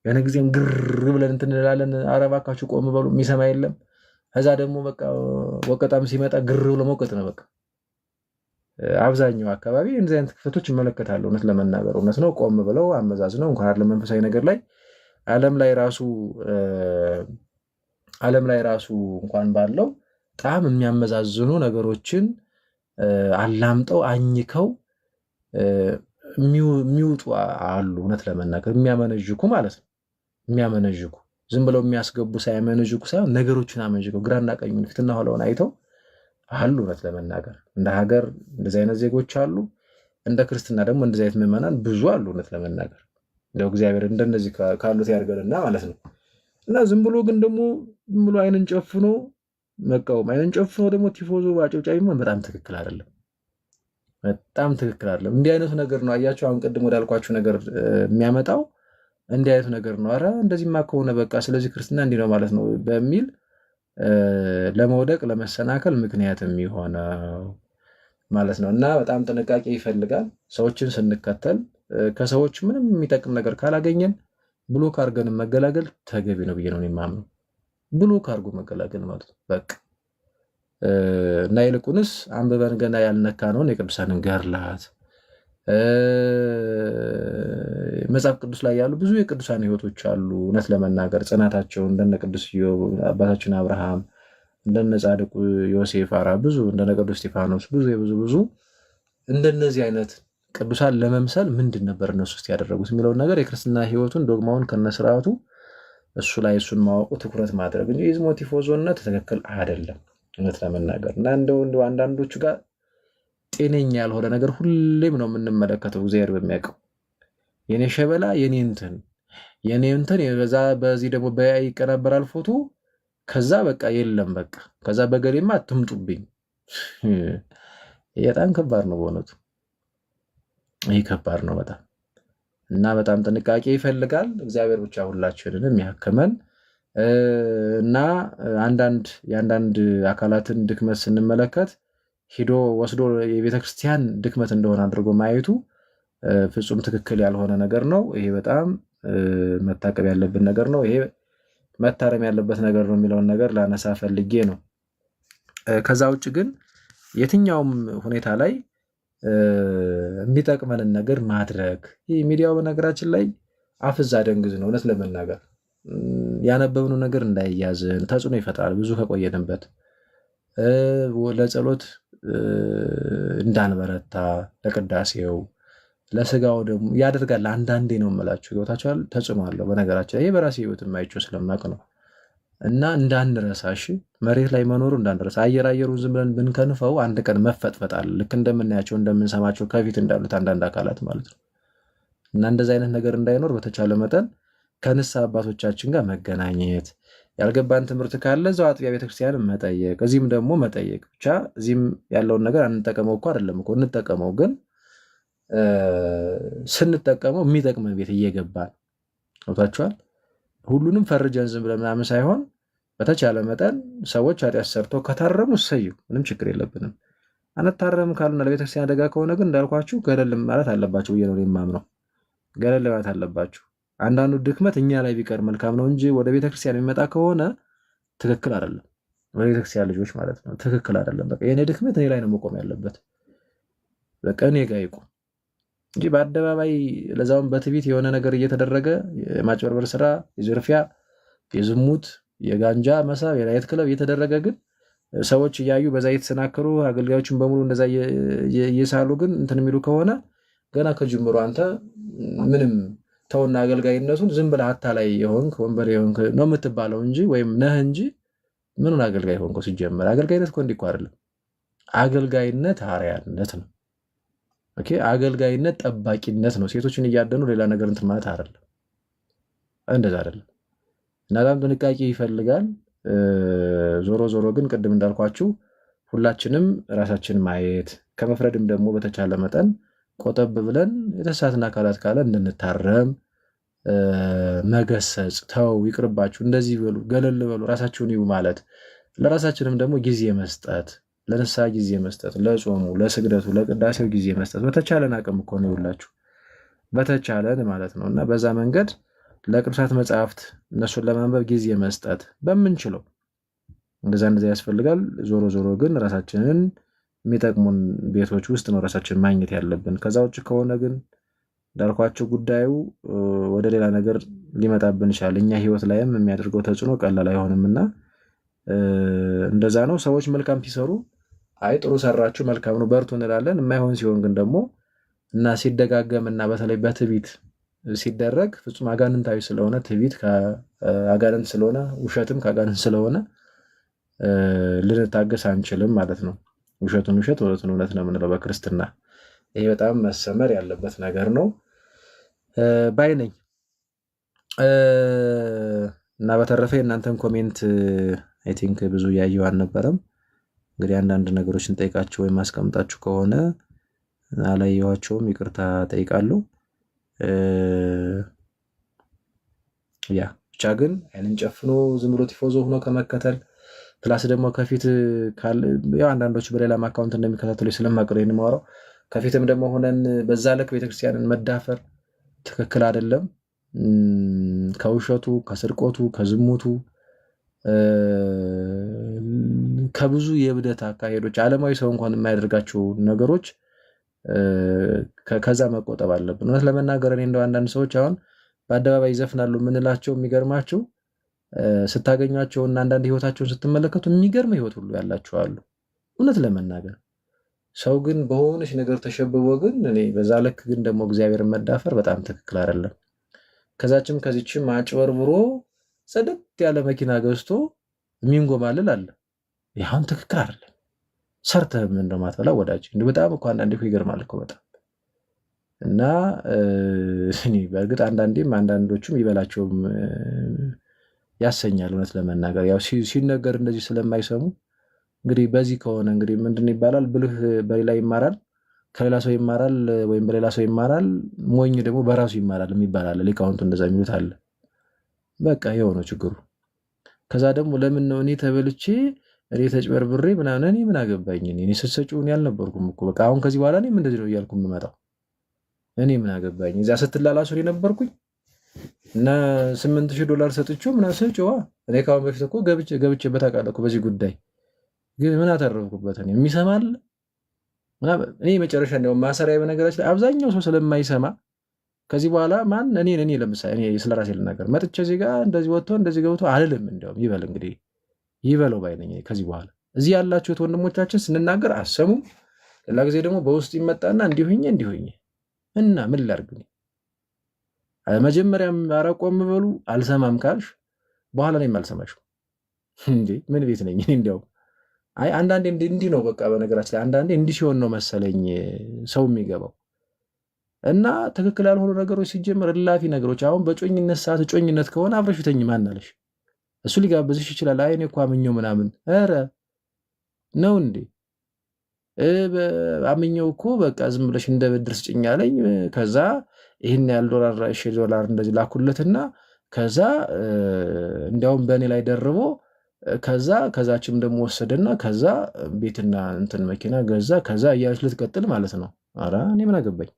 Speaker 1: የሆነ ጊዜም ግር ብለን እንትን እንላለን። ኧረ እባካችሁ ቆም በሉ፣ የሚሰማ የለም። ከዛ ደግሞ በቃ ወቀጣም ሲመጣ ግር ብሎ መውቀጥ ነው በቃ። አብዛኛው አካባቢ እንደዚህ አይነት ክፍተቶች ይመለከታሉ። እውነት ለመናገር እውነት ነው። ቆም ብለው አመዛዝነው እንኳን አይደለም መንፈሳዊ ነገር ላይ ዓለም ላይ ራሱ እንኳን ባለው በጣም የሚያመዛዝኑ ነገሮችን አላምጠው አኝከው የሚውጡ አሉ። እውነት ለመናገር የሚያመነዥኩ ማለት ነው። የሚያመነዥኩ ዝም ብለው የሚያስገቡ ሳያመነዥኩ ሳይሆን ነገሮችን አመንዥከው ግራና ቀኙን ፊትና ኋላውን አይተው አሉ። እውነት ለመናገር እንደ ሀገር እንደዚህ አይነት ዜጎች አሉ። እንደ ክርስትና ደግሞ እንደዚህ አይነት ምዕመናን ብዙ አሉ። እውነት ለመናገር እንደው እግዚአብሔር እንደነዚህ ካሉት ያድርገንና ማለት ነው። እና ዝም ብሎ ግን ደግሞ ዝም ብሎ አይንን ጨፍኖ መቃወም፣ አይንን ጨፍኖ ደግሞ ቲፎዞ አጨብጫቢ በጣም ትክክል አይደለም። በጣም ትክክል አይደለም። እንዲህ አይነቱ ነገር ነው አያችሁ፣ አሁን ቅድም ወዳልኳችሁ ነገር የሚያመጣው እንዲህ አይነቱ ነገር ነው። ኧረ እንደዚህማ ከሆነ በቃ ስለዚህ ክርስትና እንዲህ ነው ማለት ነው በሚል ለመውደቅ ለመሰናከል ምክንያት የሚሆነው ማለት ነው። እና በጣም ጥንቃቄ ይፈልጋል። ሰዎችን ስንከተል ከሰዎች ምንም የሚጠቅም ነገር ካላገኘን ብሎክ አድርገን መገላገል ተገቢ ነው ብዬ ነው የማምነው። ብሎክ አድርጎ መገላገል ማለት ነው በቃ። እና ይልቁንስ አንብበን ገና ያልነካነውን የቅዱሳንን ገድላት መጽሐፍ ቅዱስ ላይ ያሉ ብዙ የቅዱሳን ሕይወቶች አሉ። እውነት ለመናገር ጽናታቸው እንደነ ቅዱስ አባታችን አብርሃም፣ እንደነ ጻድቁ ዮሴፍ ብዙ እንደነ ቅዱስ እስጢፋኖስ ብዙ እንደነዚህ አይነት ቅዱሳን ለመምሰል ምንድን ነበር እነሱ ውስጥ ያደረጉት የሚለውን ነገር የክርስትና ሕይወቱን ዶግማውን ከነስርዓቱ እሱ ላይ እሱን ማወቁ ትኩረት ማድረግ እንጂ የዝሞ ቲፎዞነት ትክክል አይደለም እውነት ለመናገር። እና እንደው አንዳንዶቹ ጋር ጤነኛ ያልሆነ ነገር ሁሌም ነው የምንመለከተው እግዚአብሔር በሚያውቀው። የኔ ሸበላ የኔ እንትን በዚህ ደግሞ በያይ ይቀናበራል ፎቶ። ከዛ በቃ የለም በቃ ከዛ በገሌማ አትምጡብኝ። በጣም ከባድ ነው በእውነቱ። ይህ ከባድ ነው በጣም እና በጣም ጥንቃቄ ይፈልጋል። እግዚአብሔር ብቻ ሁላችንንም ያክመን እና የአንዳንድ አካላትን ድክመት ስንመለከት ሂዶ ወስዶ የቤተክርስቲያን ድክመት እንደሆነ አድርጎ ማየቱ ፍጹም ትክክል ያልሆነ ነገር ነው። ይሄ በጣም መታቀብ ያለብን ነገር ነው። ይሄ መታረም ያለበት ነገር ነው የሚለውን ነገር ላነሳ ፈልጌ ነው። ከዛ ውጭ ግን የትኛውም ሁኔታ ላይ የሚጠቅመንን ነገር ማድረግ ይህ ሚዲያው በነገራችን ላይ አፍዛ ደንግዝ ነው። እውነት ለመናገር ያነበብነው ነገር እንዳይያዝን ተጽዕኖ ይፈጥራል። ብዙ ከቆየንበት ለጸሎት እንዳንበረታ ለቅዳሴው ለስጋው ደግሞ ያደርጋል። አንዳንዴ ነው የምላችሁ ገብታችኋል። ተጽዕኖ አለው በነገራችን ይሄ በራሴ ህይወት የማይቸው ስለማቅ ነው። እና እንዳንረሳ እሺ፣ መሬት ላይ መኖሩ እንዳንረሳ። አየሩን ዝም ብለን ብንከንፈው አንድ ቀን መፈጥፈጣል። ልክ እንደምናያቸው እንደምንሰማቸው ከፊት እንዳሉት አንዳንድ አካላት ማለት ነው። እና እንደዚህ አይነት ነገር እንዳይኖር በተቻለ መጠን ከንስሐ አባቶቻችን ጋር መገናኘት፣ ያልገባን ትምህርት ካለ እዛው አጥቢያ ቤተክርስቲያን መጠየቅ፣ እዚህም ደግሞ መጠየቅ። ብቻ እዚህም ያለውን ነገር አንጠቀመው እኮ አይደለም እኮ እንጠቀመው፣ ግን ስንጠቀመው የሚጠቅመን ቤት እየገባን ገብታችኋል። ሁሉንም ፈርጀን ዝም ብለን ምናምን ሳይሆን በተቻለ መጠን ሰዎች ኃጢአት ሰርተው ከታረሙ እሰዩ፣ ምንም ችግር የለብንም። አንታረም ካሉና ለቤተክርስቲያን አደጋ ከሆነ ግን እንዳልኳችሁ ገለል ማለት አለባቸው ብዬ ነው የማምነው። ገለል ማለት አለባችሁ። አንዳንዱ ድክመት እኛ ላይ ቢቀር መልካም ነው እንጂ ወደ ቤተክርስቲያን የሚመጣ ከሆነ ትክክል አይደለም። ወደ ቤተክርስቲያን ልጆች ማለት ነው ትክክል አይደለም። በቃ የኔ ድክመት እኔ ላይ ነው መቆም ያለበት። በቃ እኔ ጋር ይቁም እንጂ በአደባባይ ለዛውም በትዕቢት የሆነ ነገር እየተደረገ የማጭበርበር ስራ፣ የዝርፊያ፣ የዝሙት፣ የጋንጃ መሳብ፣ የናይት ክለብ እየተደረገ ግን ሰዎች እያዩ በዛ እየተሰናከሩ አገልጋዮችን በሙሉ እንደዛ እየሳሉ ግን እንትን የሚሉ ከሆነ ገና ከጅምሮ አንተ ምንም ተውና አገልጋይነቱን ዝም ብለህ አታላይ የሆንክ ወንበር የሆንክ ነው የምትባለው እንጂ ወይም ነህ እንጂ ምኑን አገልጋይ ሆንኩ? ሲጀመር አገልጋይነት እኮ እንዲህ እኮ አይደለም። አገልጋይነት አርያነት ነው። ኦኬ፣ አገልጋይነት ጠባቂነት ነው። ሴቶችን እያደኑ ሌላ ነገር እንትን ማለት አይደለም። እንደዛ አይደለም። እና በጣም ጥንቃቄ ይፈልጋል። ዞሮ ዞሮ ግን ቅድም እንዳልኳችሁ ሁላችንም ራሳችን ማየት ከመፍረድም ደግሞ በተቻለ መጠን ቆጠብ ብለን የተሳሳትን አካላት ካለ እንድንታረም መገሰጽ፣ ተው ይቅርባችሁ፣ እንደዚህ በሉ፣ ገለል በሉ፣ ራሳችሁን ይዩ ማለት፣ ለራሳችንም ደግሞ ጊዜ መስጠት፣ ለንስሐ ጊዜ መስጠት፣ ለጾሙ፣ ለስግደቱ፣ ለቅዳሴው ጊዜ መስጠት በተቻለን አቅም እኮ ነው ይውላችሁ፣ በተቻለን ማለት ነው። እና በዛ መንገድ ለቅዱሳት መጽሐፍት እነሱን ለማንበብ ጊዜ መስጠት በምንችለው እንደዛ ያስፈልጋል። ዞሮ ዞሮ ግን ራሳችንን የሚጠቅሙን ቤቶች ውስጥ ነው ራሳችን ማግኘት ያለብን። ከዛ ውጭ ከሆነ ግን እንዳልኳቸው ጉዳዩ ወደ ሌላ ነገር ሊመጣብን ይችላል። እኛ ህይወት ላይም የሚያደርገው ተጽዕኖ ቀላል አይሆንም እና እንደዛ ነው። ሰዎች መልካም ሲሰሩ አይ ጥሩ ሰራችሁ መልካም ነው በርቱ እንላለን። የማይሆን ሲሆን ግን ደግሞ እና ሲደጋገም እና በተለይ በትዕቢት ሲደረግ ፍጹም አጋንንታዊ ስለሆነ ትዕቢት ከአጋንንት ስለሆነ ውሸትም ከአጋንንት ስለሆነ ልንታገስ አንችልም ማለት ነው። ውሸቱን ውሸት እውነቱን እውነት ነው የምንለው በክርስትና። ይሄ በጣም መሰመር ያለበት ነገር ነው ባይ ነኝ። እና በተረፈ የእናንተን ኮሜንት አይ ቲንክ ብዙ እያየሁ አልነበረም። እንግዲህ አንዳንድ ነገሮችን ጠይቃችሁ ወይም አስቀምጣችሁ ከሆነ አላየኋቸውም፣ ይቅርታ ጠይቃለሁ። ያ ብቻ ግን አይንን ጨፍኖ ዝም ብሎ ቲፎዞ ሆኖ ከመከተል ፕላስ ደግሞ ከፊት ያው አንዳንዶች በሌላም አካውንት እንደሚከታተሉ ስለማቅረ የማወራው ከፊትም ደግሞ ሆነን በዛ ልክ ቤተክርስቲያንን መዳፈር ትክክል አይደለም። ከውሸቱ፣ ከስርቆቱ፣ ከዝሙቱ፣ ከብዙ የብደት አካሄዶች ዓለማዊ ሰው እንኳን የማያደርጋቸው ነገሮች ከዛ መቆጠብ አለብን። እውነት ለመናገር እኔ እንደው አንዳንድ ሰዎች አሁን በአደባባይ ይዘፍናሉ የምንላቸው የሚገርማቸው ስታገኟቸውና አንዳንድ ህይወታቸውን ስትመለከቱ የሚገርም ህይወት ሁሉ ያላቸው አሉ። እውነት ለመናገር ሰው ግን በሆነች ነገር ተሸብቦ ግን እኔ በዛ ልክ ግን ደግሞ እግዚአብሔርን መዳፈር በጣም ትክክል አይደለም። ከዛችም ከዚችም አጭበርብሮ ጸደት ያለ መኪና ገዝቶ የሚንጎማልል አለ። ይሁን ትክክል አይደለም። ሰርተህ ምን እንደማትበላ ወዳጅ እንዴ! በጣም እኮ አንዳንዴ እኮ ይገርማል እኮ በጣም እና በእርግጥ አንዳንዶቹም ይበላቸውም ያሰኛል። እውነት ለመናገር ያው ሲነገር እንደዚህ ስለማይሰሙ እንግዲህ በዚህ ከሆነ እንግዲህ ምንድን ይባላል? ብልህ በሌላ ይማራል፣ ከሌላ ሰው ይማራል፣ ወይም በሌላ ሰው ይማራል፣ ሞኝ ደግሞ በራሱ ይማራል የሚባል አለ። ሊቃውንቱ እንደዛ የሚሉት አለ። በቃ ይኸው ነው ችግሩ። ከዛ ደግሞ ለምን ነው እኔ ተበልቼ እኔ ተጭበርብሬ ምናምን እኔ ምን አገባኝ? እኔ ስትሰጪው ያልነበርኩም እኮ በቃ አሁን ከዚህ በኋላ እኔም እንደዚህ ነው እያልኩ የምመጣው እኔ ምን አገባኝ? እዚያ ስትላላሱ ነበርኩኝ እና $8,000 ሰጥቼው ምናምን ሰጪዋ እኔ ካሁን በፊት እኮ ገብቼበት አውቃለሁ በዚህ ጉዳይ ግን ምን አተረፍኩበት? እኔ የሚሰማል እኔ መጨረሻ እንዲያውም ማሰሪያ በነገራችን ላይ አብዛኛው ሰው ስለማይሰማ ከዚህ በኋላ ማን እኔ ለምሳሌ እኔ ስለራሴ ልናገር መጥቼ እዚህ ጋር እንደዚህ ወጥቶ እንደዚህ ገብቶ አልልም። እንዲያውም ይበል እንግዲህ ይበለው ባይነኝ ከዚህ በኋላ እዚህ ያላችሁት ወንድሞቻችን ስንናገር አሰሙም። ሌላ ጊዜ ደግሞ በውስጥ ይመጣና እንዲሁኝ እና ምን ላድርግ? መጀመሪያም አረቆም በሉ አልሰማም ካልሽ በኋላ እኔም አልሰማሽም እንዴ ምን ቤት ነኝ እኔ? እንዲያውም አይ አንዳንዴ እንዲህ ነው በቃ በነገራችን ላይ አንዳንዴ እንዲህ ሲሆን ነው መሰለኝ ሰው የሚገባው እና ትክክል ያልሆኑ ነገሮች ሲጀምር እላፊ ነገሮች። አሁን በጮኝነት ሰዓት ጮኝነት ከሆነ አብረሽ ተኝ ማን አለሽ? እሱ ሊጋብዝሽ ይችላል። አይ እኔ እኮ አምኜው ምናምን ኧረ ነው እንዴ አምኜው እኮ በቃ ዝም ብለሽ እንደ ብድር ስጭኝ አለኝ። ከዛ ይህን ያህል $1000 እንደዚህ ላኩለትና ከዛ እንዲያውም በእኔ ላይ ደርቦ ከዛችም ደግሞ ወሰደና ከዛ ቤትና እንትን መኪና ገዛ። ከዛ እያለች ልትቀጥል ማለት ነው። ኧረ እኔ ምን አገባኝ?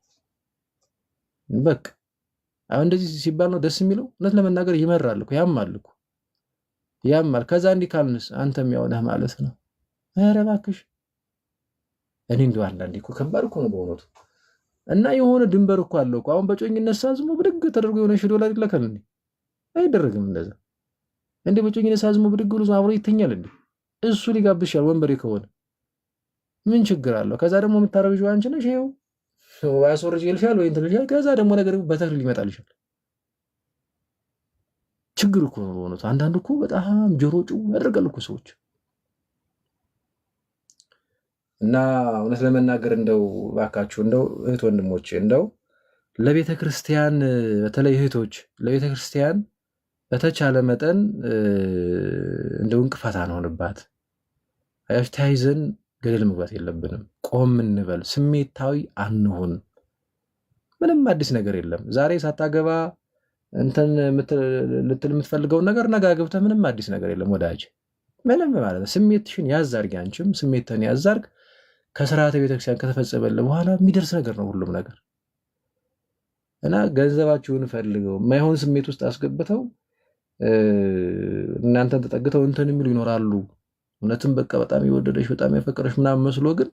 Speaker 1: በቃ አሁን እንደዚህ ሲባል ነው ደስ የሚለው። እውነት ለመናገር ይመራል እኮ ያማል እኮ ያማል። ከዛ እንዲህ ካልንስ አንተም ያው ነህ ማለት ነው። ኧረ እባክሽ እኔ እንደው አንዳንዴ እኮ ከባድ እኮ ነው በእውነቱ። እና የሆነ ድንበር እኮ አለው እኮ። አሁን በጮኝነት ሳዝሞ ብድግ ተደርጎ የሆነ $1000 ይላካል እንዴ? አይደረግም እንደዛ። እንዴ በጮኝነት ሳዝሞ ብድግ ብሎ አብሮ ይተኛል እንዴ? እሱ ሊጋብሻል ወንበሬ ከሆነ ምን ችግር አለው? ከዛ ደግሞ የምታረግዥው አንቺ ነሽ። ይኸው አስወርጅ ይልሻል ወይ እንትን ይልሻል። ከዛ ደግሞ ነገር በተክል ይመጣልሻል። ችግር እኮ ነው በእውነቱ። አንዳንድ እኮ በጣም ጆሮ ጭው ያደርጋል እኮ ሰዎች። እና እውነት ለመናገር እንደው እባካችሁ እንደው እህት ወንድሞቼ እንደው ለቤተ ክርስቲያን በተለይ እህቶች ለቤተ ክርስቲያን በተቻለ መጠን እንደው እንቅፋት አንሆንባት። አያሽ ተያይዘን ገደል መግባት የለብንም። ቆም እንበል፣ ስሜታዊ አንሁን። ምንም አዲስ ነገር የለም። ዛሬ ሳታገባ እንትን ልትል የምትፈልገውን ነገር ነገ አግብተህ ምንም አዲስ ነገር የለም ወዳጅ። ምንም ማለት ነው። ስሜትሽን ያዝ አድርጊ፣ አንቺም ስሜትህን ያዝ አድርግ። ከስርዓተ ቤተክርስቲያን ከተፈጸመልህ በኋላ የሚደርስ ነገር ነው ሁሉም ነገር እና ገንዘባችሁን ፈልገው የማይሆን ስሜት ውስጥ አስገብተው እናንተን ተጠግተው እንትን የሚሉ ይኖራሉ። እውነትም በቃ በጣም የወደደሽ በጣም ያፈቀረሽ ምናምን መስሎ ግን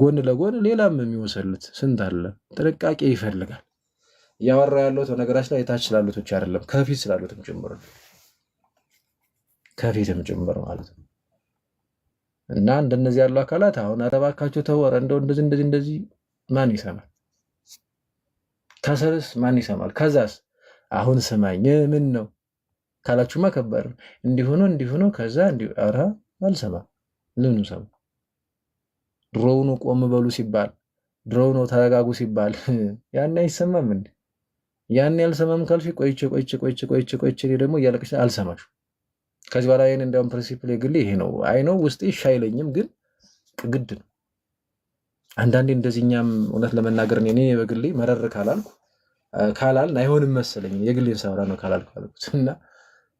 Speaker 1: ጎን ለጎን ሌላም የሚወሰልት ስንት አለ። ጥንቃቄ ይፈልጋል። እያወራ ያለሁት በነገራችን ላይ የታች ስላሉት ብቻ አይደለም ከፊት ስላሉትም ጭምር ከፊትም ጭምር ማለት ነው። እና እንደነዚህ ያሉ አካላት አሁን ኧረ እባካችሁ ተው፣ ኧረ እንደው እንደዚህ ማን ይሰማል? ከስርስ ማን ይሰማል? ከዛስ አሁን ስማኝ ምን ነው ካላችሁማ ከባድ ነው። እንዲሁ ነው ከዛ እንዲሁ ኧረ አልሰማም። ለምን ሰማ? ድሮው ነው ቆም በሉ ሲባል፣ ድሮው ነው ተረጋጉ ሲባል ያን አይሰማም እንዴ? ያን ያልሰማም ካልሽ ቆይቼ ደግሞ እያለቀሽ አልሰማሽ። ከዚህ በኋላ ይሄን እንደውም ፕሪንሲፕል የግሌ ይሄ ነው። አይ ነው ውስጤ እሺ አይለኝም፣ ግን ግድ ነው። አንዳንዴ እንደዚህኛም እውነት ለመናገር እኔ በግሌ መረር ካላልን አይሆንም መሰለኝ። የግሌን ሳወራ ነው ካላልኩ እና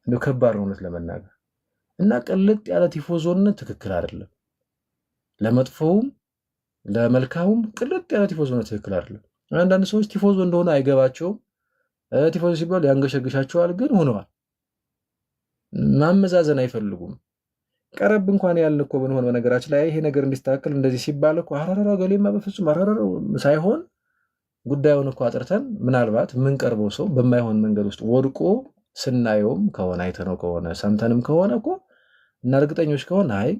Speaker 1: እንደው ከባድ ነው እውነት ለመናገር እና ቅልጥ ያለ ቲፎዞነት ትክክል አይደለም። ለመጥፎውም ለመልካሙም ቅልጥ ያለ ቲፎዞነት ትክክል አይደለም። አንዳንድ ሰዎች ቲፎዞ እንደሆነ አይገባቸውም። ቲፎዞ ሲባል ያንገሸግሻቸዋል፣ ግን ሆነዋል። ማመዛዘን አይፈልጉም። ቀረብ እንኳን ያልን እኮ ብንሆን በነገራችን ላይ ይሄ ነገር እንዲስተካከል እንደዚህ ሲባል እኮ አራራራ ገሌማ በፍጹም አራራራ ሳይሆን ጉዳዩን እኮ አጥርተን ምናልባት የምንቀርበው ሰው በማይሆን መንገድ ውስጥ ወድቆ ስናየውም ከሆነ አይተነው ከሆነ ሰምተንም ከሆነ እኮ እና እርግጠኞች ከሆነ አይ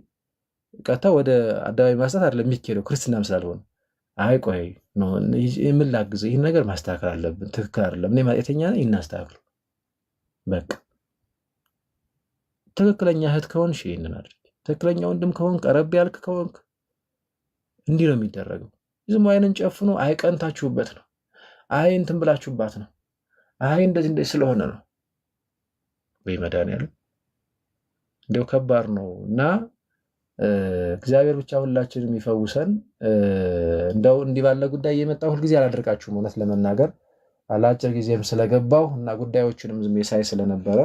Speaker 1: ቀጥታ ወደ አደባባይ ማስጣት አይደለም የሚኬደው ክርስትናም ስላልሆነ አይ ቆይ ነው ምን ላግዝ፣ ይህን ነገር ማስተካከል አለብን፣ ትክክል አይደለም፣ እኔ ማጤተኛ ነኝ፣ እናስተካክሉ በቃ። ትክክለኛ እህት ከሆንሽ ይህንን አድርጊ። ትክክለኛ ወንድም ከሆንክ ቀረብ ያልክ ከሆንክ እንዲህ ነው የሚደረገው። ዝም አይንን ጨፍኖ አይቀንታችሁበት ነው፣ አይ እንትን ብላችሁባት ነው፣ አይ እንደዚህ እንደዚህ ስለሆነ ነው። ወይ መድኃኒዓለም እንደው ከባድ ነው። እና እግዚአብሔር ብቻ ሁላችንም ይፈውሰን። እንደው እንዲህ ባለ ጉዳይ እየመጣሁ ሁልጊዜ አላደርቃችሁም እውነት ለመናገር አላጭር ጊዜም ስለገባው እና ጉዳዮችንም ዝም ሳይ ስለነበረ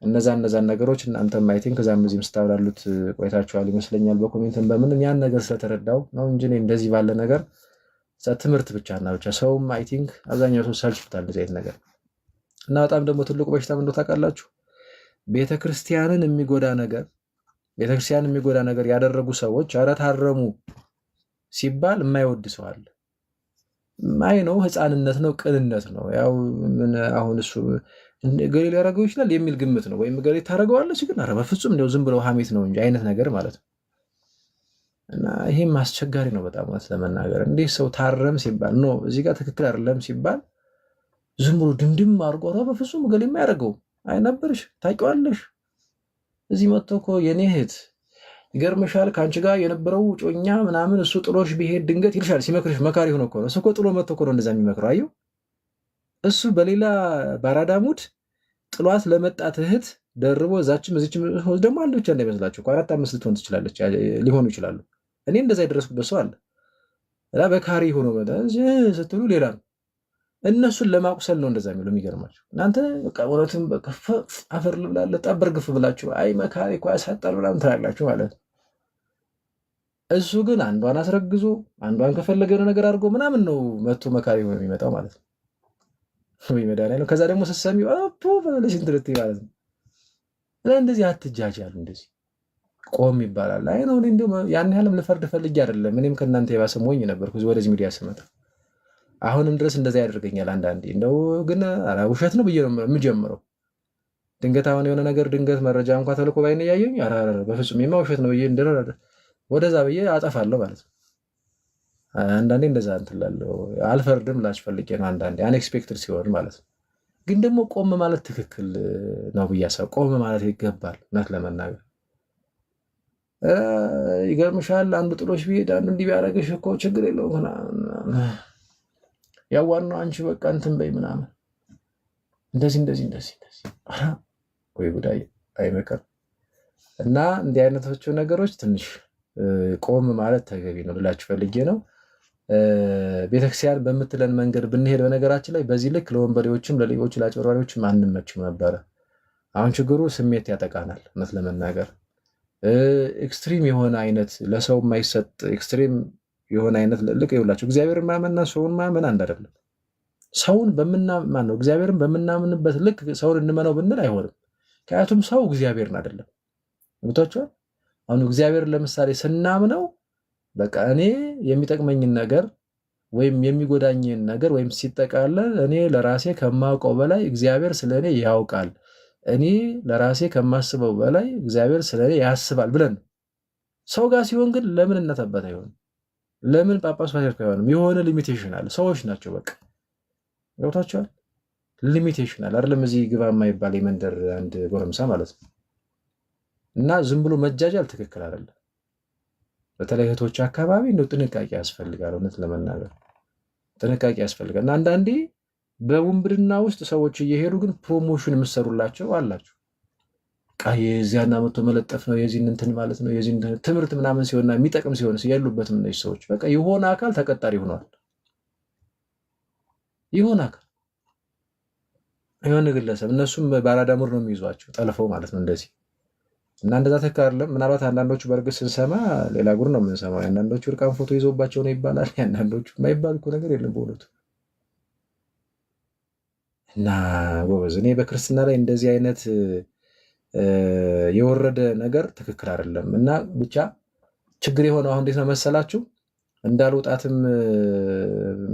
Speaker 1: እነዛን ነገሮች እናንተም አይ ቲንክ ከዛም እዚህም ስታብላሉት ቆይታችኋል ይመስለኛል። በኮሜንትም በምንም ያን ነገር ስለተረዳው ነው እንጂ እንደዚህ ባለ ነገር ትምህርት ብቻ እና ብቻ ሰውም አይ ቲንክ አብዛኛው ሰው ሰልችቶታል እንደዚህ አይነት ነገር እና በጣም ደግሞ ትልቁ በሽታ ምን እንደው ታውቃላችሁ? ቤተክርስቲያንን የሚጎዳ ነገር ያደረጉ ሰዎች ኧረ ታረሙ ሲባል የማይወድ ሰው አለ። ማይ ነው ህፃንነት ነው ቅንነት ነው። ያው ምን አሁን እሱ ገሌ ሊያደርገው ይችላል የሚል ግምት ነው። ወይም ገሌ ታደርገዋለች ግን ኧረ በፍጹም እንደው ዝም ብለው ሀሜት ነው እንጂ አይነት ነገር ማለት ነው። እና ይሄም አስቸጋሪ ነው በጣም እውነት ለመናገር እንዲህ ሰው ታረም ሲባል ኖ እዚህ ጋር ትክክል አይደለም ሲባል ዝም ብሎ ድምድም አድርጎ ኧረ በፍጹም ገሌ የማያደርገው አይነበርሽ ታውቂዋለሽ። እዚህ መጥቶ እኮ የኔ እህት ይገርምሻል ከአንቺ ጋር የነበረው ጮኛ ምናምን እሱ ጥሎሽ ቢሄድ ድንገት ይልሻል። ሲመክርሽ መካሪ ሆኖ እኮ ነው እሱ እኮ ጥሎ መጥቶ እኮ ነው እንደዛ የሚመክረው። አየው እሱ በሌላ ባራዳ ሙድ ጥሏት ለመጣት እህት ደርቦ እዛችም እዚችም ደግሞ አንድ ብቻ እንዳይመስላችሁ 4-5 ልትሆን ትችላለች ሊሆኑ ይችላሉ። እኔ እንደዛ የደረስኩበት ሰው አለ እና በካሪ ሆኖ መጣ ስትሉ ሌላ ነው። እነሱን ለማቁሰል ነው እንደዛ የሚለው። የሚገርማችሁ እናንተ በቃ እውነትም አፈር ልብላለ ጠበር ግፍ ብላችሁ አይ መካሪ እኮ ያሳጣል ምናምን ትላላችሁ ማለት ነው። እሱ ግን አንዷን አስረግዞ አንዷን ከፈለገ ነገር አድርጎ ምናምን ነው መቶ መካሪ ሆኖ የሚመጣው ማለት ነው። ወይ መድኃኒዓለም ከዛ ደግሞ ስትሰሚው አፖ በለሽ እንትልት ማለት ነው። እንደዚህ አትጃጃሉ። እንደዚህ ቆም ይባላል። አይ ነው እንደው ያን ያህልም ልፈርድ ፈልጌ አይደለም። እኔም ከእናንተ የባሰ ሞኝ ነበርኩ ወደዚህ ሚዲያ ስመጣ። አሁንም ድረስ እንደዛ ያደርገኛል አንዳንዴ። እንደው ግን ውሸት ነው ብዬ ነው የምጀምረው። ድንገት አሁን የሆነ ነገር ድንገት መረጃ እንኳ ተልኮ ባይነ ያየኝ በፍጹም የማ ውሸት ነው ብዬ ወደዛ ብዬ አጠፋለሁ ማለት ነው። አንዳንዴ እንደዛ እንትላለሁ። አልፈርድም ላች ፈልጌ ነው አንዳንዴ አንኤክስፔክትድ ሲሆን ማለት ነው። ግን ደግሞ ቆም ማለት ትክክል ነው ብዬ አሰብ ቆም ማለት ይገባል። እውነት ለመናገር ይገርምሻል አንዱ ጥሎሽ ቢሄድ አንዱ እንዲህ ቢያደርግሽ እኮ ችግር የለውም ያው ዋናው አንቺ በቃ እንትን በይ ምናምን እንደዚህ ወይ ጉዳይ አይመከር እና እንዲህ አይነቶቹ ነገሮች ትንሽ ቆም ማለት ተገቢ ነው ልላችሁ ፈልጌ ነው። ቤተክርስቲያን በምትለን መንገድ ብንሄድ በነገራችን ላይ በዚህ ልክ ለወንበዴዎችም ለሌቦች ለአጭበርባሪዎችም አንመችም ነበረ። አሁን ችግሩ ስሜት ያጠቃናል። እውነት ለመናገር ኤክስትሪም የሆነ አይነት ለሰው የማይሰጥ ኤክስትሪም የሆነ አይነት ልቅ ይውላችሁ። እግዚአብሔርን ማመንና ሰውን ማመን አንድ አይደለም። ሰውን በምናምን ነው እግዚአብሔርን በምናምንበት ልክ ሰውን እንመነው ብንል አይሆንም። ምክንያቱም ሰው እግዚአብሔርን አይደለም። ምቶቿል አሁን እግዚአብሔርን ለምሳሌ ስናምነው በቃ እኔ የሚጠቅመኝን ነገር ወይም የሚጎዳኝን ነገር ወይም ሲጠቃለል እኔ ለራሴ ከማውቀው በላይ እግዚአብሔር ስለኔ ያውቃል፣ እኔ ለራሴ ከማስበው በላይ እግዚአብሔር ስለኔ ያስባል ብለን ሰው ጋር ሲሆን ግን ለምን እናተበት አይሆንም? ለምን ጳጳስ ፓትርያርክ አይሆንም? የሆነ ሊሚቴሽን አለ። ሰዎች ናቸው በቃ ገብታችኋል። ሊሚቴሽን አለ አይደለም? እዚህ ግባ የማይባል የመንደር አንድ ጎረምሳ ማለት ነው። እና ዝም ብሎ መጃጃል ትክክል አይደለም። በተለይ እህቶች አካባቢ እንደው ጥንቃቄ ያስፈልጋል። እውነት ለመናገር ጥንቃቄ ያስፈልጋል። እና አንዳንዴ በውንብድና ውስጥ ሰዎች እየሄዱ ግን ፕሮሞሽን የምትሰሩላቸው አላችሁ። የዚያና መቶ መለጠፍ ነው የዚህን እንትን ማለት ነው የዚህን ትምህርት ምናምን ሲሆንና የሚጠቅም ሲሆን ያሉበትም እነዚህ ሰዎች በቃ የሆነ አካል ተቀጣሪ ሆነዋል። የሆነ አካል የሆነ ግለሰብ እነሱም በአራዳ ሙር ነው የሚይዟቸው ጠልፈው ማለት ነው እንደዚህ እና እንደዛ ተካ አይደለም። ምናልባት አንዳንዶቹ በእርግጥ ስንሰማ ሌላ ጉር ነው የምንሰማው። አንዳንዶቹ እርቃን ፎቶ ይዞባቸው ነው ይባላል። አንዳንዶቹ የማይባል እኮ ነገር የለም በእውነቱ። እና ጎበዝ እኔ በክርስትና ላይ እንደዚህ አይነት የወረደ ነገር ትክክል አይደለም። እና ብቻ ችግር የሆነው አሁን እንዴት ነው መሰላችሁ? እንዳልወጣትም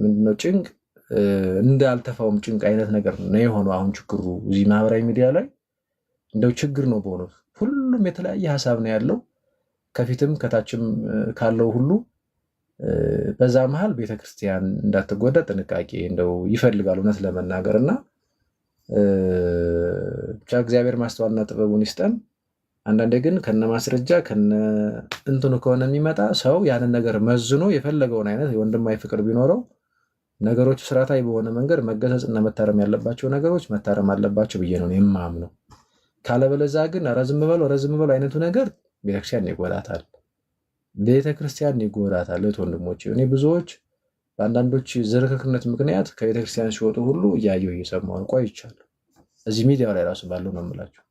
Speaker 1: ምንድነው ጭንቅ እንዳልተፋውም ጭንቅ አይነት ነገር ነው የሆነው አሁን ችግሩ እዚህ ማህበራዊ ሚዲያ ላይ እንደው ችግር ነው በእውነቱ። ሁሉም የተለያየ ሀሳብ ነው ያለው ከፊትም ከታችም ካለው ሁሉ። በዛ መሃል ቤተክርስቲያን እንዳትጎዳ ጥንቃቄ እንደው ይፈልጋል እውነት ለመናገር እና ብቻ እግዚአብሔር ማስተዋልና ጥበቡን ይስጠን። አንዳንዴ ግን ከነ ማስረጃ ከነ እንትኑ ከሆነ የሚመጣ ሰው ያንን ነገር መዝኖ የፈለገውን አይነት የወንድማዊ ፍቅር ቢኖረው ነገሮቹ ስርዓታዊ በሆነ መንገድ መገሰጽና መታረም ያለባቸው ነገሮች መታረም አለባቸው ብዬ ነው የማምነው። ካለበለዛ ግን ረዝም በለው አይነቱ ነገር ቤተክርስቲያን ይጎዳታል፣ ቤተክርስቲያን ይጎዳታል። ወንድሞች እኔ ብዙዎች በአንዳንዶች ዝርክርክነት ምክንያት ከቤተክርስቲያን ሲወጡ ሁሉ እያየሁ እየሰማሁ ቆይቻለሁ። እዚህ ሚዲያው ላይ ራሱ ባለው ነው የምላቸው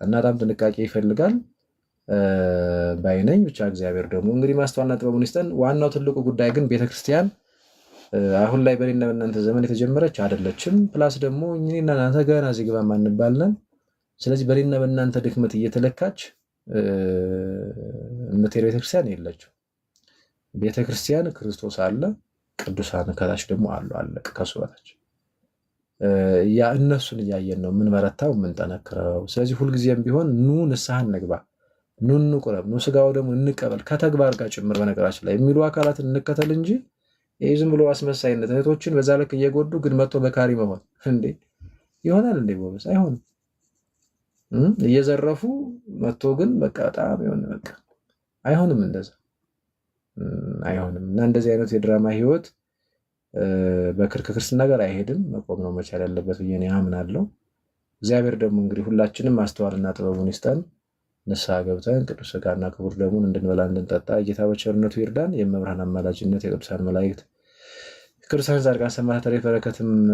Speaker 1: እና በጣም ጥንቃቄ ይፈልጋል ባይነኝ። ብቻ እግዚአብሔር ደግሞ እንግዲህ ማስተዋልና ጥበቡን ይስጠን። ዋናው ትልቁ ጉዳይ ግን ቤተክርስቲያን አሁን ላይ በእኔና በእናንተ ዘመን የተጀመረች አይደለችም። ፕላስ ደግሞ እኔና እናንተ ገና እዚህ ግባ ማንባልነን። ስለዚህ በእኔና በእናንተ ድክመት እየተለካች የምትሄድ ቤተክርስቲያን የለችም። ቤተክርስቲያን ክርስቶስ አለ፣ ቅዱሳን ከታች ደግሞ አሉ። አለቅ ከሱ በታች ያ እነሱን እያየን ነው የምንበረታው የምንጠነክረው። ስለዚህ ሁልጊዜም ቢሆን ኑ ንስሐ እንግባ፣ ኑ እንቁረብ፣ ኑ ስጋው ደግሞ እንቀበል ከተግባር ጋር ጭምር በነገራችን ላይ የሚሉ አካላትን እንከተል እንጂ ይህ ዝም ብሎ አስመሳይነት እህቶችን በዛ ልክ እየጎዱ ግን መጥቶ መካሪ መሆን እንዴ ይሆናል እንዴ? ጎበዝ አይሆንም። እየዘረፉ መጥቶ ግን በቃ በጣም የሆነ በቃ አይሆንም፣ እንደዛ አይሆንም። እና እንደዚህ አይነት የድራማ ህይወት በክርስትና ጋር አይሄድም። መቆም ነው መቻል ያለበት ብዬ እኔ አምናለሁ። እግዚአብሔር ደግሞ እንግዲህ ሁላችንም ማስተዋልና ጥበቡን ይስጠን። ንስሐ ገብተን ቅዱስ ሥጋና ክቡር ደሙን እንድንበላ እንድንጠጣ ጌታ በቸርነቱ ይርዳን። የመብርሃን አማላጅነት፣ የቅዱሳን መላእክት፣ ቅዱሳን ጻድቃን፣ ሰማዕታት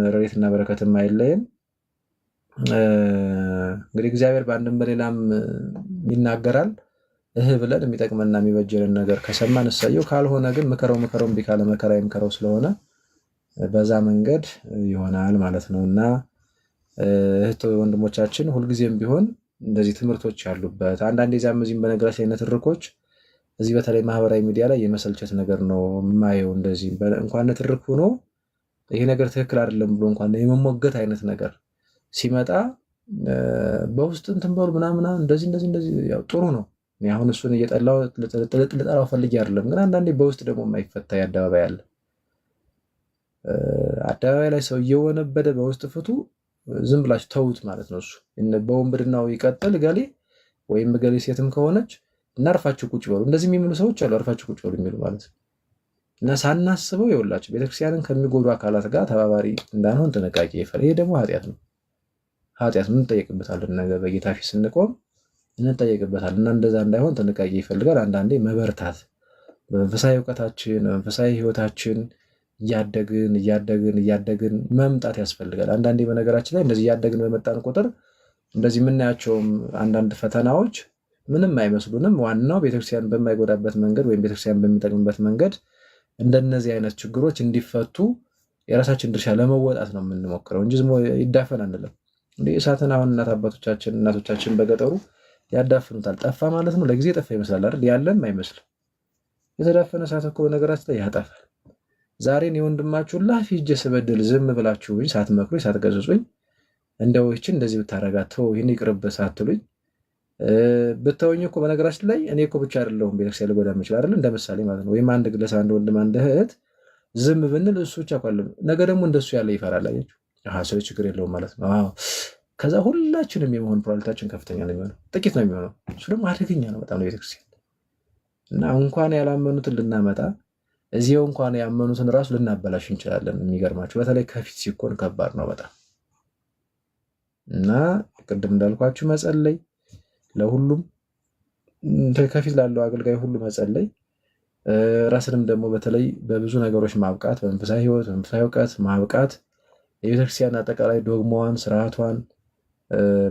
Speaker 1: ረድኤትና በረከትም አይለየን። እንግዲህ እግዚአብሔር በአንድም በሌላም ይናገራል። ብለን የሚጠቅመና የሚበጀንን ነገር ከሰማን እሰየው፣ ካልሆነ ግን ምከረው እምቢ ካለ መከራ ይምከረው ስለሆነ በዛ መንገድ ይሆናል ማለት ነው። እና እህት ወንድሞቻችን ሁልጊዜም ቢሆን እንደዚህ ትምህርቶች ያሉበት አንዳንዴ ዛም እዚህም በነገራችን አይነት ትርኮች እዚህ በተለይ ማህበራዊ ሚዲያ ላይ የመሰልቸት ነገር ነው የማየው። እንደዚህ እንኳን ትርክ ሆኖ ይሄ ነገር ትክክል አይደለም ብሎ እንኳን የመሞገት አይነት ነገር ሲመጣ በውስጥ እንትን በሉ ምናምን እንደዚህ ያው ጥሩ ነው። አሁን እሱን እየጠላው ልጠላው ፈልጌ አይደለም፣ ግን አንዳንዴ በውስጥ ደግሞ የማይፈታ አደባባይ አለ። አደባባይ ላይ ሰው እየወነበደ በውስጥ ፍቱ ዝም ብላችሁ ተውት ማለት ነው። እሱ በወንብድናው ይቀጥል ገሌ ወይም ገሌ ሴትም ከሆነች እና አርፋችሁ ቁጭ በሉ። እንደዚህ የሚሉ ሰዎች አሉ፣ አርፋችሁ ቁጭ በሉ የሚሉ ማለት ነው። እና ሳናስበው የውላችሁ ቤተክርስቲያንን ከሚጎዱ አካላት ጋር ተባባሪ እንዳንሆን ጥንቃቄ ይፈል። ይሄ ደግሞ ኃጢአት ነው። ኃጢአት ምን እንጠየቅበታለን? ነገር በጌታ ፊት ስንቆም እንጠየቅበታለን። እና እንደዛ እንዳይሆን ጥንቃቄ ይፈልጋል። አንዳንዴ መበርታት በመንፈሳዊ እውቀታችን በመንፈሳዊ ህይወታችን እያደግን መምጣት ያስፈልጋል። አንዳንዴ በነገራችን ላይ እንደዚህ እያደግን በመጣን ቁጥር እንደዚህ የምናያቸውም አንዳንድ ፈተናዎች ምንም አይመስሉንም። ዋናው ቤተክርስቲያን በማይጎዳበት መንገድ ወይም ቤተክርስቲያን በሚጠቅምበት መንገድ እንደነዚህ አይነት ችግሮች እንዲፈቱ የራሳችን ድርሻ ለመወጣት ነው የምንሞክረው እንጂ ዝም ይዳፈን አንልም። እንደ እሳትን አሁን እናቶቻችን በገጠሩ ያዳፍኑታል። ጠፋ ማለት ነው፣ ለጊዜ ጠፋ ይመስላል አይደል? ያለም አይመስልም። የተዳፈነ እሳት እኮ በነገራችን ላይ ያጠፋል። ዛሬን የወንድማችሁን ላፊ ሂጄ ስበድል ዝም ብላችሁኝ ሳትመክሩኝ ሳትገስጹኝ እንደው ይህችን እንደዚህ ብታረጋት ተው ይህን ይቅርብህ ሳትሉኝ ብተውኝ እኮ በነገራችን ላይ እኔ እኮ ብቻ አይደለሁም ቤተክርስቲያን ልጎዳ የምችል አይደል? እንደ ምሳሌ ማለት ነው። ወይም አንድ ግለሰብ አንድ ወንድም አንድ እህት ዝም ብንል እሱ ብቻ ቋለም ነገ ደግሞ እንደሱ ያለ ይፈራል። አያችሁ ስለ ችግር የለውም ማለት ነው። ከዛ ሁላችንም የመሆን ፕሮባቢሊቲያችን ከፍተኛ ነው የሚሆነው፣ ጥቂት ነው የሚሆነው። እሱ ደግሞ አደገኛ ነው በጣም ቤተክርስቲያን እና እንኳን ያላመኑትን ልናመጣ እዚያው እንኳን ያመኑትን ራሱ ልናበላሽ እንችላለን። የሚገርማችሁ በተለይ ከፊት ሲኮን ከባድ ነው በጣም እና ቅድም እንዳልኳችሁ መጸለይ ለሁሉም ከፊት ላለው አገልጋይ ሁሉ መጸለይ፣ ራስንም ደግሞ በተለይ በብዙ ነገሮች ማብቃት፣ በመንፈሳዊ ሕይወት በመንፈሳዊ እውቀት ማብቃት፣ የቤተክርስቲያን አጠቃላይ ዶግማዋን ስርዓቷን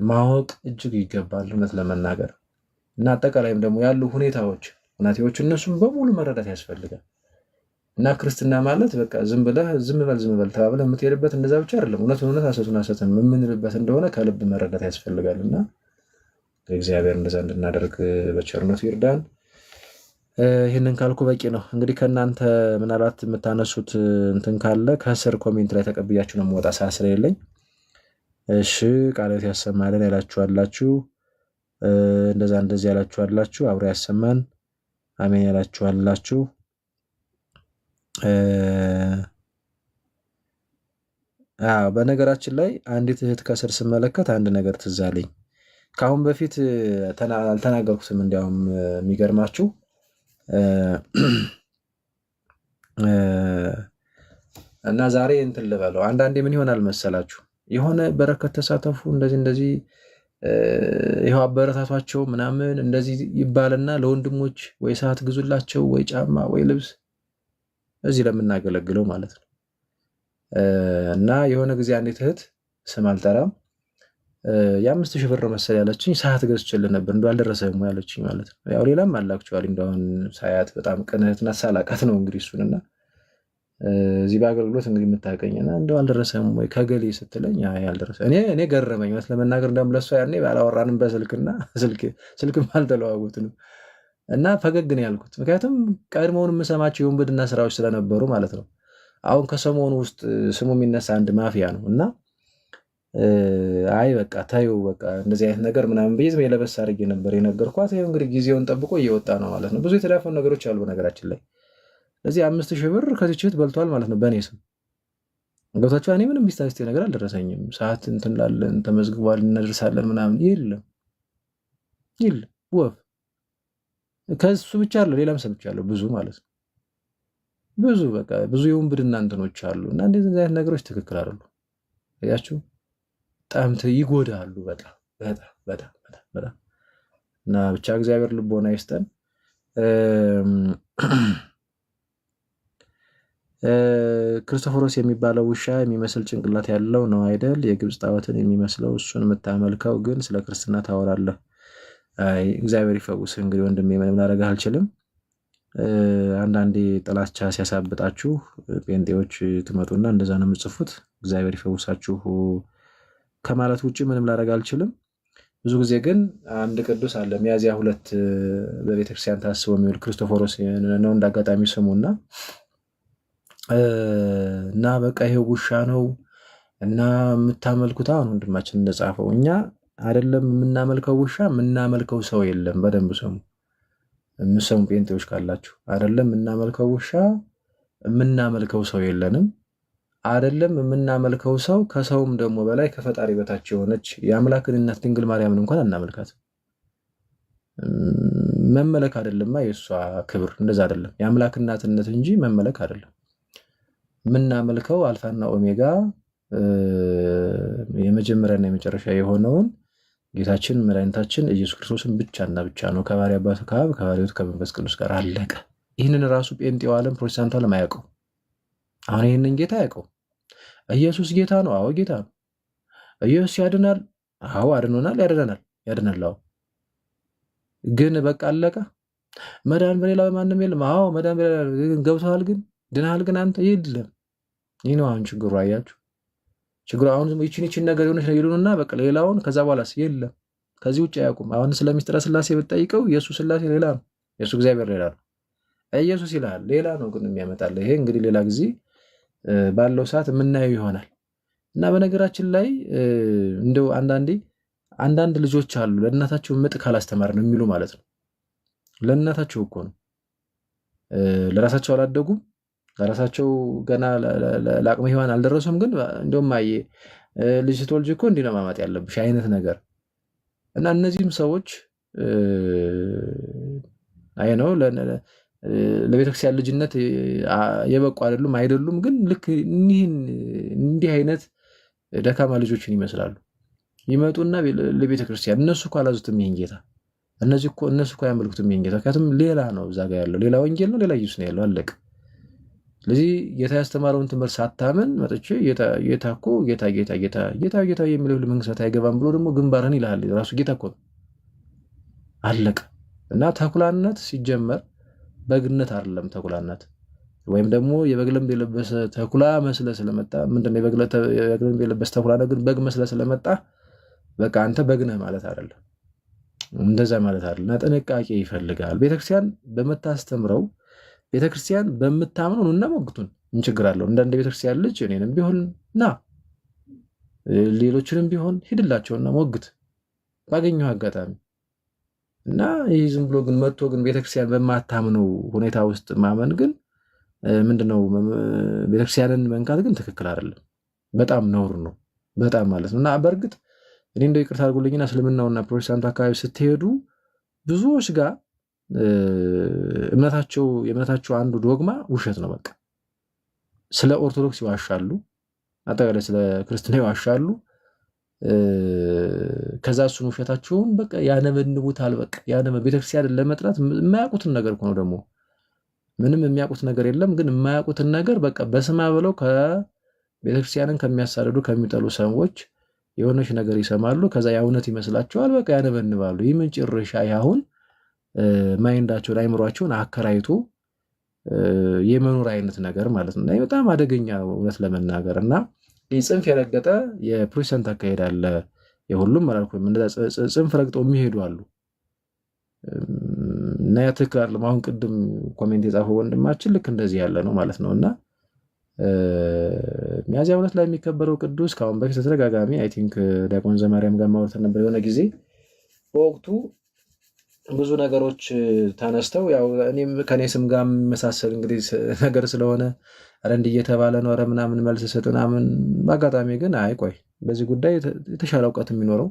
Speaker 1: ማወቅ እጅግ ይገባል እውነት ለመናገር እና አጠቃላይም ደግሞ ያሉ ሁኔታዎች እነሱም በሙሉ መረዳት ያስፈልጋል። እና ክርስትና ማለት በቃ ዝም በል ተባብለህ የምትሄድበት እንደዛ ብቻ አይደለም። እውነት ሐሰቱን ሐሰትን የምንልበት እንደሆነ ከልብ መረዳት ያስፈልጋል። እና እግዚአብሔር እንደዛ እንድናደርግ በቸርነቱ ይርዳን። ይህንን ካልኩ በቂ ነው። እንግዲህ ከእናንተ ምናልባት የምታነሱት እንትን ካለ ከስር ኮሜንት ላይ ተቀብያችሁ ነው የምወጣ ሰዓት ስለሌለኝ። እሺ ቃለ ሕይወት ያሰማልን ያላችኋላችሁ፣ እንደዚህ ያላችኋላችሁ፣ አብሮ ያሰማን አሜን ያላችኋላችሁ። በነገራችን ላይ አንዲት እህት ከስር ስመለከት አንድ ነገር ትዝ አለኝ። ከአሁን በፊት አልተናገርኩትም። እንዲያውም የሚገርማችሁ እና ዛሬ እንትን ልበለው። አንዳንዴ ምን ይሆናል መሰላችሁ የሆነ በረከት ተሳተፉ እንደዚህ ይኸው አበረታቷቸው ምናምን እንደዚህ ይባልና ለወንድሞች ወይ ሰዓት ግዙላቸው ወይ ጫማ ወይ ልብስ እዚህ ለምናገለግለው ማለት ነው። እና የሆነ ጊዜ አንዲት እህት ስም አልጠራም የ5,000 ብር መሰል ያለችኝ ሰዓት ገዝቼልህ ነበር እንደው አልደረሰህም ያለችኝ ማለት ነው። ያው ሌላም አላክቹዋሊ እንደውን ሳያት በጣም ቅንህትና ሳላቃት ነው እንግዲህ እሱንና እዚህ በአገልግሎት እንግዲህ የምታውቀኝና እንደው አልደረሰም ወይ ከገሌ ስትለኝ ያልደረሰ እኔ ገረመኝ ማለት ለመናገር እንደውም ለሷ ያኔ ባላወራንም በስልክና ስልክም አልተለዋወጥንም እና ፈገግ ነው ያልኩት። ምክንያቱም ቀድሞውን የምሰማቸው የወንብድና ስራዎች ስለነበሩ ማለት ነው። አሁን ከሰሞኑ ውስጥ ስሙ የሚነሳ አንድ ማፊያ ነው እና አይ በቃ ታዩ በቃ እንደዚህ አይነት ነገር ምናምን ብዬ ዝም የለበስ አድርጌ ነበር የነገርኳት። ይኸው እንግዲህ ጊዜውን ጠብቆ እየወጣ ነው ማለት ነው። ብዙ የተዳፈኑ ነገሮች አሉ በነገራችን ላይ። ስለዚህ 5,000 ብር ከዚች እህት በልቷል ማለት ነው በእኔ ስም ገብታችሁ። እኔ ምንም ሚስታስቴ ነገር አልደረሰኝም። ሰዓት እንትን ላለን ተመዝግቧል እናደርሳለን ምናምን የለም ወፍ ከሱ ብቻ አለ ሌላም ሰምቻለሁ ብዙ ማለት ነው። ብዙ በቃ ብዙ የወንብድና እንትኖች አሉ እና እንደዚህ አይነት ነገሮች ትክክል አይደሉ። ያችሁ በጣም ይጎዳሉ በጣም እና ብቻ እግዚአብሔር ልቦና ይስጠን። ክርስቶፎሮስ የሚባለው ውሻ የሚመስል ጭንቅላት ያለው ነው አይደል? የግብፅ ጣዖትን የሚመስለው እሱን የምታመልከው ግን ስለ ክርስትና ታወራለህ። እግዚአብሔር ይፈውስ። እንግዲህ ወንድሜ ምንም ላደርግህ አልችልም። አንዳንዴ ጥላቻ ሲያሳብጣችሁ ጴንጤዎች ትመጡና እንደዛ ነው የምጽፉት። እግዚአብሔር ይፈውሳችሁ ከማለት ውጭ ምንም ላደርግ አልችልም። ብዙ ጊዜ ግን አንድ ቅዱስ አለ ሚያዝያ 2 በቤተክርስቲያን ታስቦ የሚውል ክርስቶፎሮስ ነው እንዳጋጣሚ ስሙና እና በቃ ይሄ ውሻ ነው እና የምታመልኩት አሁን ወንድማችን እንደጻፈው እኛ አይደለም የምናመልከው ውሻ የምናመልከው ሰው የለም። በደንብ ስሙ የምሰሙ ጴንጤዎች ካላችሁ አይደለም የምናመልከው ውሻ የምናመልከው ሰው የለንም። አይደለም የምናመልከው ሰው ከሰውም ደግሞ በላይ ከፈጣሪ በታች የሆነች የአምላክን እናት ድንግል ማርያምን እንኳን አናመልካት። መመለክ አይደለማ የእሷ ክብር እንደዛ አይደለም። የአምላክ እናትነት እንጂ መመለክ አይደለም። የምናመልከው አልፋና ኦሜጋ የመጀመሪያና የመጨረሻ የሆነውን ጌታችን መድኃኒታችን ኢየሱስ ክርስቶስን ብቻና ብቻ ነው። ከባህሪ አባቱ ከአብ ከባህሪ ሕይወት ከመንፈስ ቅዱስ ጋር አለቀ። ይህንን ራሱ ጴንጤው ዓለም ፕሮቴስታንቱ ዓለም አያውቀው። አሁን ይህንን ጌታ አያውቀው። ኢየሱስ ጌታ ነው። አዎ ጌታ ነው። ኢየሱስ ያድናል። አዎ አድኖናል፣ ያድናል። አዎ ግን በቃ አለቀ። መዳን በሌላ በማንም የለም። አዎ መዳን በሌላ ገብተዋል። ግን ድናል። ግን አንተ የለም። ይህ ነው አሁን ችግሩ። አያችሁ ችግሩ አሁን ይችን ነገር የሆነች ይሉንና በቃ ሌላውን ከዛ በኋላስ የለም። ከዚህ ውጭ አያውቁም። አሁን ስለ ምስጢረ ሥላሴ ብትጠይቀው የእሱ ሥላሴ ሌላ ነው፣ የእሱ እግዚአብሔር ሌላ ነው። ኢየሱስ ይልሃል ሌላ ነው ግን የሚያመጣልህ። ይሄ እንግዲህ ሌላ ጊዜ ባለው ሰዓት የምናየው ይሆናል። እና በነገራችን ላይ እንደው አንዳንድ ልጆች አሉ ለእናታቸው ምጥ ካላስተማር ነው የሚሉ ማለት ነው። ለእናታቸው እኮ ነው፣ ለራሳቸው አላደጉም፣ ለራሳቸው ገና ለአቅመ ሔዋን አልደረሱም። ግን እንደውም አየ ልጅ ስትወልጂ እኮ እንዲህ ነው ማማጥ ያለብሽ አይነት ነገር እና እነዚህም ሰዎች አይ ነው ለቤተክርስቲያን ልጅነት የበቁ አይደሉም። ግን ልክ እንዲህ አይነት ደካማ ልጆችን ይመስላሉ። ይመጡና ለቤተክርስቲያን እነሱ እኮ አላዙትም ይሄን ጌታ፣ እነሱ እኮ አያመልኩትም ይሄን ጌታ። ምክንያቱም ሌላ ነው እዛ ጋር ያለው፣ ሌላ ወንጌል ነው፣ ሌላ ኢየሱስ ነው ያለው። አለቀ። ስለዚህ ጌታ ያስተማረውን ትምህርት ሳታምን መጥቼ ጌታ እኮ ጌታ የሚለው መንግስት አይገባም ብሎ ደግሞ ግንባርህን ይልሃል። ራሱ ጌታ እኮ ነው። አለቀ። እና ተኩላነት ሲጀመር በግነት አይደለም። ተኩላነት ወይም ደግሞ የበግ ለምድ የለበሰ ተኩላ መስለ ስለመጣ ምንድነው የበግ ለምድ የለበሰ ተኩላ ነው ግን በግ መስለ ስለመጣ በቃ አንተ በግ ነህ ማለት አይደለም። እንደዛ ማለት አይደለም። ጥንቃቄ ይፈልጋል። ቤተክርስቲያን በመታስተምረው ቤተክርስቲያን በምታምነው እና ሞግቱን ምን ችግር አለው? እንደ ቤተክርስቲያን ልጅ እኔንም ቢሆን ና ሌሎችንም ቢሆን ሂድላቸውና ሞግት ባገኘው አጋጣሚ እና ይህ ዝም ብሎ ግን መጥቶ ግን ቤተክርስቲያን በማታምነው ሁኔታ ውስጥ ማመን ግን ምንድነው? ቤተክርስቲያንን መንካት ግን ትክክል አይደለም። በጣም ነውር ነው። በጣም ማለት ነው። እና በእርግጥ እኔ እንደው ይቅርታ አድርጉልኝና እስልምናውና ፕሮቴስታንቱ አካባቢ ስትሄዱ ብዙዎች ጋር የእምነታቸው አንዱ ዶግማ ውሸት ነው። በቃ ስለ ኦርቶዶክስ ይዋሻሉ፣ አጠቃላይ ስለ ክርስትና ይዋሻሉ። ከዛ እሱን ውሸታቸውን በቃ ያነበንቡታል። በቃ ቤተክርስቲያን ለመጥራት የማያውቁትን ነገር እኮ ነው። ደግሞ ምንም የሚያውቁት ነገር የለም፣ ግን የማያውቁትን ነገር በቃ በስማ ብለው ከቤተክርስቲያንን ከሚያሳድዱ ከሚጠሉ ሰዎች የሆነች ነገር ይሰማሉ። ከዛ የእውነት ይመስላቸዋል፣ በቃ ያነበንባሉ። ይህ ምን ጭርሻ ያሁን ማይንዳቸውን አይምሯቸውን አከራይቶ የመኖር አይነት ነገር ማለት ነው። በጣም አደገኛ እውነት ለመናገር እና ጽንፍ የረገጠ የፕሮቴስታንት አካሄድ አለ። የሁሉም አላልኩም፣ እንደዛ ጽንፍ ረግጠው የሚሄዱ አሉ እና ያ ትክክል አይደለም። አሁን ቅድም ኮሜንት የጻፈው ወንድማችን ልክ እንደዚህ ያለ ነው ማለት ነው። እና ሚያዝያ 2 ላይ የሚከበረው ቅዱስ ከአሁን በፊት ተደጋጋሚ አይ ቲንክ ዲያቆን ዘማርያም ጋር ማውራት ነበር የሆነ ጊዜ በወቅቱ ብዙ ነገሮች ተነስተው ያው እኔም ከኔ ስም ጋር የሚመሳሰል እንግዲህ ነገር ስለሆነ ኧረ እንዲህ እየተባለ ነው ኧረ ምናምን መልስ ሰጥ ምናምን። በአጋጣሚ ግን አይ ቆይ በዚህ ጉዳይ የተሻለ እውቀት የሚኖረው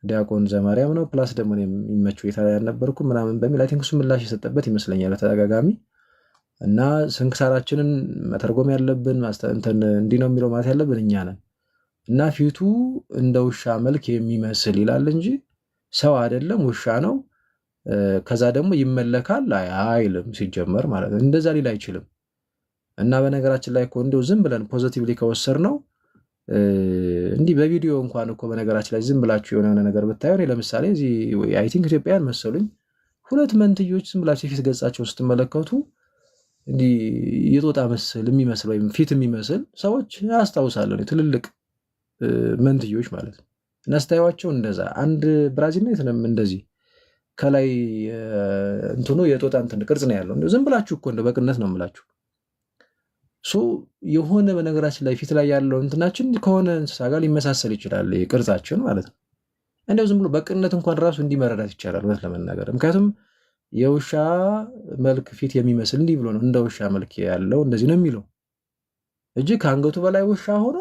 Speaker 1: ዲያቆን ዘማርያም ነው፣ ፕላስ ደግሞ የሚመቸው ያልነበርኩ ምናምን በሚል አይ ቲንክ እሱ ምላሽ የሰጠበት ይመስለኛል ተደጋጋሚ። እና ስንክሳራችንን መተርጎም ያለብን እንዲህ ነው የሚለው ማለት ያለብን እኛ ነን። እና ፊቱ እንደ ውሻ መልክ የሚመስል ይላል እንጂ ሰው አይደለም፣ ውሻ ነው። ከዛ ደግሞ ይመለካል አይልም ሲጀመር ማለት ነው። እንደዛ ሊል አይችልም። እና በነገራችን ላይ እኮ እንደው ዝም ብለን ፖዚቲቭሊ ከወሰድነው እንዲህ በቪዲዮ እንኳን እኮ በነገራችን ላይ ዝም ብላችሁ የሆነ ነገር ብታዩ ለምሳሌ እዚህ አይ ቲንክ ኢትዮጵያውያን መሰሉኝ 2 መንትዮች ዝም ብላችሁ የፊት ገጻቸውን ስትመለከቱ እንዲህ የጦጣ ምስል የሚመስል ወይም ፊት የሚመስል ሰዎች ያስታውሳለሁ፣ ትልልቅ መንትዮች ማለት ነው። እና ስታዩዋቸው እንደዛ አንድ ብራዚል ነው እንደዚህ ከላይ እንትኑ የጦጣ እንትን ቅርጽ ነው ያለው። ዝም ብላችሁ እኮ እንደው በቅነት ነው የምላችሁ። የሆነ በነገራችን ላይ ፊት ላይ ያለው እንትናችን ከሆነ እንስሳ ጋር ሊመሳሰል ይችላል ቅርጻችን ማለት ነው። እንደው ዝም ብሎ በቅነት እንኳን ራሱ እንዲመረዳት ይቻላል እውነት ለመናገር። ምክንያቱም የውሻ መልክ ፊት የሚመስል እንዲህ ብሎ ነው እንደ ውሻ መልክ ያለው እንደዚህ ነው የሚለው እንጂ ከአንገቱ በላይ ውሻ ሆኖ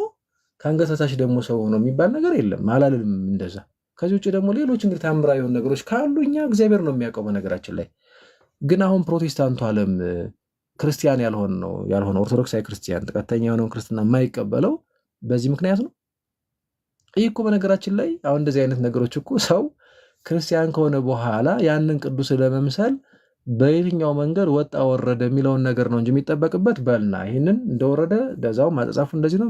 Speaker 1: ከአንገት በታች ደግሞ ሰው ሆኖ የሚባል ነገር የለም። አላልም እንደዛ። ከዚህ ውጭ ደግሞ ሌሎች እንግዲህ ታምራዊ የሆኑ ነገሮች ካሉ እኛ እግዚአብሔር ነው የሚያውቀው። በነገራችን ላይ ግን አሁን ፕሮቴስታንቱ ዓለም ክርስቲያን ያልሆነ ኦርቶዶክሳዊ ክርስቲያን ቀጥተኛ የሆነውን ክርስትና የማይቀበለው በዚህ ምክንያት ነው። ይህ እኮ በነገራችን ላይ አሁን እንደዚህ አይነት ነገሮች እኮ ሰው ክርስቲያን ከሆነ በኋላ ያንን ቅዱስ ለመምሰል በየትኛው መንገድ ወጣ ወረደ የሚለውን ነገር ነው እንጂ የሚጠበቅበት በልና ይህንን እንደወረደ ደዛው ማጻጻፉ እንደዚህ ነው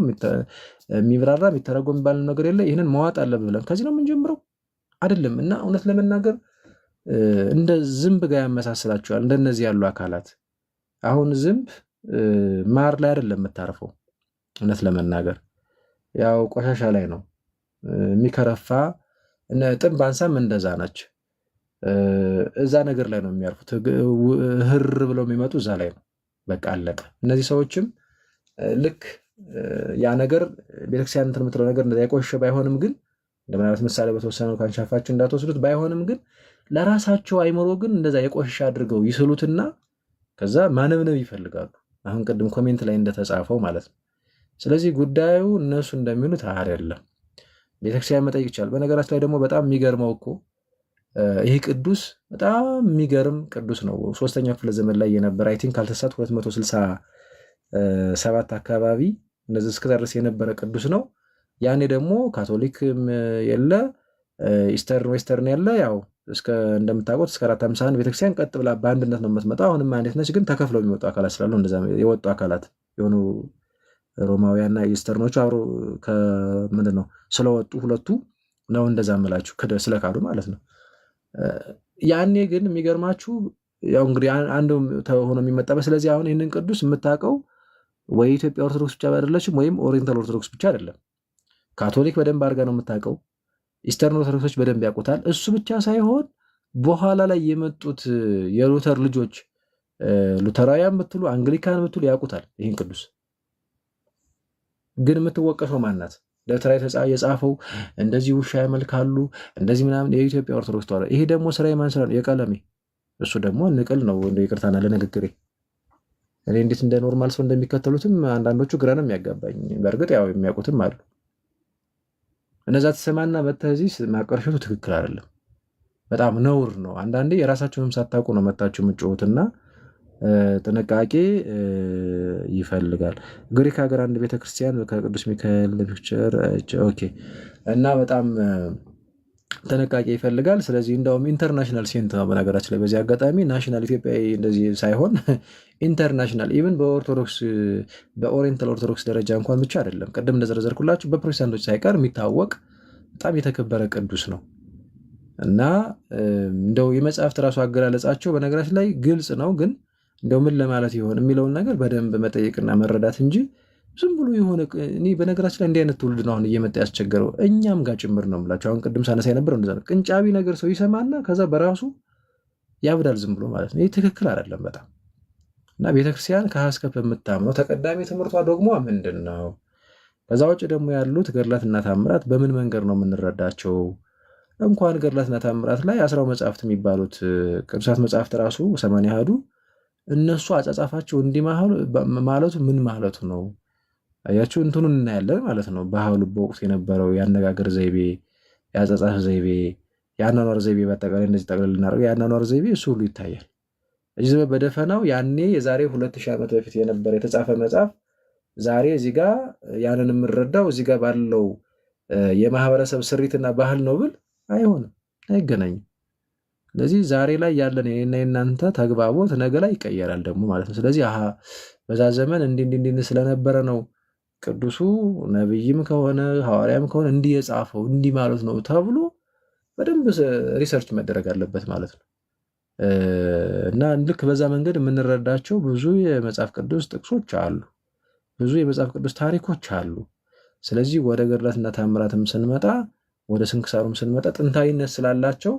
Speaker 1: የሚብራራ የሚተረጎም የሚባል ነገር የለ። ይህንን መዋጥ አለብን ብለን ከዚህ ነው የምንጀምረው አይደለም። እና እውነት ለመናገር እንደ ዝንብ ጋር ያመሳስላቸዋል እንደነዚህ ያሉ አካላት። አሁን ዝንብ ማር ላይ አይደለም የምታርፈው። እውነት ለመናገር ያው ቆሻሻ ላይ ነው የሚከረፋ። ጥም ባንሳም እንደዛ ናቸው። እዛ ነገር ላይ ነው የሚያርፉት። ህር ብለው የሚመጡ እዛ ላይ ነው። በቃ አለቀ። እነዚህ ሰዎችም ልክ ያ ነገር ቤተክርስቲያን እንትን የምትለው ነገር እንደዛ የቆሸ ባይሆንም ግን እንደምናለት ምሳሌ በተወሰነው ካንሻፋችሁ እንዳትወስዱት ባይሆንም ግን ለራሳቸው አይምሮ ግን እንደዛ የቆሸ አድርገው ይስሉትና ከዛ ማነብነብ ይፈልጋሉ። አሁን ቅድም ኮሜንት ላይ እንደተጻፈው ማለት ነው። ስለዚህ ጉዳዩ እነሱ እንደሚሉት አይደለም። ቤተክርስቲያን መጠየቅ ይቻላል። በነገራችን ላይ ደግሞ በጣም የሚገርመው እኮ ይህ ቅዱስ በጣም የሚገርም ቅዱስ ነው። 3ኛው ክፍለ ዘመን ላይ የነበረ አይ ቲንክ ካልተሳት 267 አካባቢ እንደዚህ እስከዛ ድረስ የነበረ ቅዱስ ነው። ያኔ ደግሞ ካቶሊክ የለ ኢስተርን ዌስተርን ያለ ያው እስከ እንደምታውቁት እስከ 451 ቤተክርስቲያን ቀጥ ብላ በአንድነት ነው የምትመጣው። አሁንም አንዲት ነች፣ ግን ተከፍለው የሚወጡ አካላት ስላሉ እንደዛ የወጡ አካላት የሆኑ ሮማውያንና ኢስተርኖቹ አብሮ ከምንድን ነው ስለወጡ ሁለቱ ነው እንደዛ ምላችሁ ስለካዱ ማለት ነው። ያኔ ግን የሚገርማችሁ ያው እንግዲህ አንዱ ሆኖ የሚመጣበት። ስለዚህ አሁን ይህንን ቅዱስ የምታውቀው ወይ ኢትዮጵያ ኦርቶዶክስ ብቻ አይደለችም፣ ወይም ኦሪየንታል ኦርቶዶክስ ብቻ አይደለም። ካቶሊክ በደንብ አድርጋ ነው የምታውቀው። ኢስተርን ኦርቶዶክሶች በደንብ ያውቁታል። እሱ ብቻ ሳይሆን በኋላ ላይ የመጡት የሉተር ልጆች ሉተራውያን ብትሉ አንግሊካን ብትሉ ያውቁታል ይህን ቅዱስ። ግን የምትወቀሰው ማናት? ደብተራ የጻፈው እንደዚህ ውሻ ያመልካሉ እንደዚህ ምናምን የኢትዮጵያ ኦርቶዶክስ ተዋሕዶ። ይሄ ደግሞ ስራ የማን ስራ ነው? የቀለሜ። እሱ ደግሞ ንቅል ነው። እንደ ይቅርታና ለንግግሬ እኔ እንዴት እንደ ኖርማል ሰው እንደሚከተሉትም አንዳንዶቹ ግራ ነው የሚያጋባኝ። በእርግጥ ያው የሚያውቁትም አሉ። እነዛ ትሰማና መተህ እዚህ ማቀርሸቱ ትክክል አይደለም፣ በጣም ነውር ነው። አንዳንዴ የራሳችሁንም ሳታውቁ ነው መታችሁ የምትጮሁትና ጥንቃቄ ይፈልጋል። ግሪክ ሀገር አንድ ቤተክርስቲያን ከቅዱስ ሚካኤል ፒክቸር እና በጣም ጥንቃቄ ይፈልጋል። ስለዚህ እንደውም ኢንተርናሽናል ሴንት ነው በነገራችን ላይ። በዚህ አጋጣሚ ናሽናል ኢትዮጵያዊ እንደዚህ ሳይሆን ኢንተርናሽናል ኢቭን በኦርቶዶክስ በኦሪየንታል ኦርቶዶክስ ደረጃ እንኳን ብቻ አይደለም፣ ቅድም እንደዘረዘርኩላችሁ በፕሮቴስታንቶች ሳይቀር የሚታወቅ በጣም የተከበረ ቅዱስ ነው እና እንደው የመጽሐፍት ራሱ አገላለጻቸው በነገራችን ላይ ግልጽ ነው። ግን እንደው ምን ለማለት ይሆን የሚለውን ነገር በደንብ መጠየቅና መረዳት እንጂ ዝም ብሎ የሆነ እኔ በነገራችን ላይ እንዲህ አይነት ትውልድ ነው አሁን እየመጣ ያስቸገረው፣ እኛም ጋር ጭምር ነው የምላቸው። አሁን ቅድም ሳነሳ የነበረው እንደዛ ነው። ቅንጫቢ ነገር ሰው ይሰማና ከዛ በራሱ ያብዳል ዝም ብሎ ማለት ነው። ይህ ትክክል አይደለም በጣም እና ቤተክርስቲያን ከሀስከፍ የምታምነው ተቀዳሚ ትምህርቷ ደግሞ ምንድን ነው? ከዛ ውጭ ደግሞ ያሉት ገድላትና ታምራት በምን መንገድ ነው የምንረዳቸው? እንኳን ገድላትና ታምራት ላይ 10 መጽሐፍት የሚባሉት ቅዱሳት መጽሐፍት ራሱ 80 ያህዱ እነሱ አጻጻፋቸው እንዲህ ማለቱ ምን ማለቱ ነው? አያችሁ እንትኑን እናያለን ማለት ነው። ባህሉ በወቅቱ የነበረው የአነጋገር ዘይቤ፣ የአጻጻፍ ዘይቤ፣ የአኗኗር ዘይቤ በአጠቃላይ እንደዚህ ጠቅልል ልናደርገው የአኗኗር ዘይቤ እሱ ሁሉ ይታያል። እዚህ በደፈናው ያኔ የዛሬ 2000 ዓመት በፊት የነበረ የተጻፈ መጽሐፍ ዛሬ እዚህ ጋር ያንን የምንረዳው እዚህ ጋር ባለው የማህበረሰብ ስሪትና ባህል ነው ብል አይሆንም፣ አይገናኝም። ስለዚህ ዛሬ ላይ ያለን የኔና የናንተ ተግባቦት ነገ ላይ ይቀየራል ደግሞ ማለት ነው። ስለዚህ በዛ ዘመን እንዲህ ስለነበረ ነው ቅዱሱ ነብይም ከሆነ ሐዋርያም ከሆነ እንዲህ የጻፈው እንዲህ ማለት ነው ተብሎ በደንብ ሪሰርች መደረግ አለበት ማለት ነው። እና ልክ በዛ መንገድ የምንረዳቸው ብዙ የመጽሐፍ ቅዱስ ጥቅሶች አሉ፣ ብዙ የመጽሐፍ ቅዱስ ታሪኮች አሉ። ስለዚህ ወደ ገድላትና ታምራትም ስንመጣ ወደ ስንክሳሩም ስንመጣ ጥንታዊነት ስላላቸው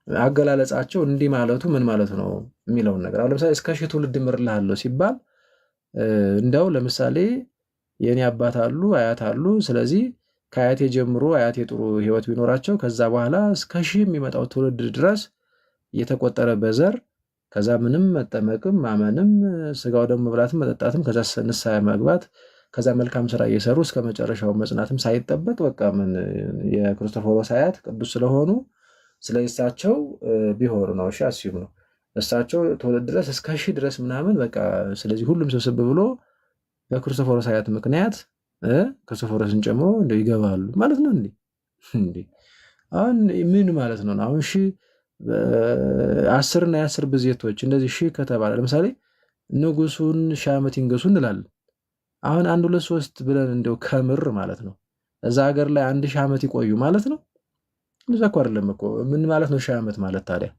Speaker 1: አገላለጻቸው እንዲህ ማለቱ ምን ማለቱ ነው የሚለውን ነገር አሁን ለምሳሌ እስከ ሺህ ትውልድ እምርልሃለሁ ሲባል እንዲያው ለምሳሌ የኔ አባት አሉ አያት አሉ። ስለዚህ ከአያቴ ጀምሮ አያቴ ጥሩ ሕይወት ቢኖራቸው ከዛ በኋላ እስከ ሺህ የሚመጣው ትውልድ ድረስ እየተቆጠረ በዘር ከዛ ምንም መጠመቅም ማመንም ስጋው ደግሞ መብላትም መጠጣትም ከዛ ንስሐ መግባት ከዛ መልካም ስራ እየሰሩ እስከ መጨረሻው መጽናትም ሳይጠበቅ በቃ ምን የክርስቶፎሮስ አያት ቅዱስ ስለሆኑ ስለዚህ እሳቸው ቢሆኑ ነው እሺ አስዩም ነው እሳቸው ትውልድ ድረስ እስከ ሺህ ድረስ ምናምን በቃ ስለዚህ ሁሉም ስብስብ ብሎ በክርስቶፎሮስ አያት ምክንያት ክርስቶፎሮስን ጨምሮ እንደው ይገባሉ ማለት ነው እንዴ አሁን ምን ማለት ነው? አሁን ሺህ 10 እና የ10 ብዜቶች እንደዚህ ሺህ ከተባለ ለምሳሌ ንጉሱን ሺህ ዓመት ይንገሱ እንላለን። አሁን 1 2 3 ብለን እንደው ከምር ማለት ነው እዛ ሀገር ላይ 1000 ዓመት ይቆዩ ማለት ነው? እንደዛ እኮ አይደለም እኮ። ምን ማለት ነው ሺህ ዓመት ማለት ታዲያ?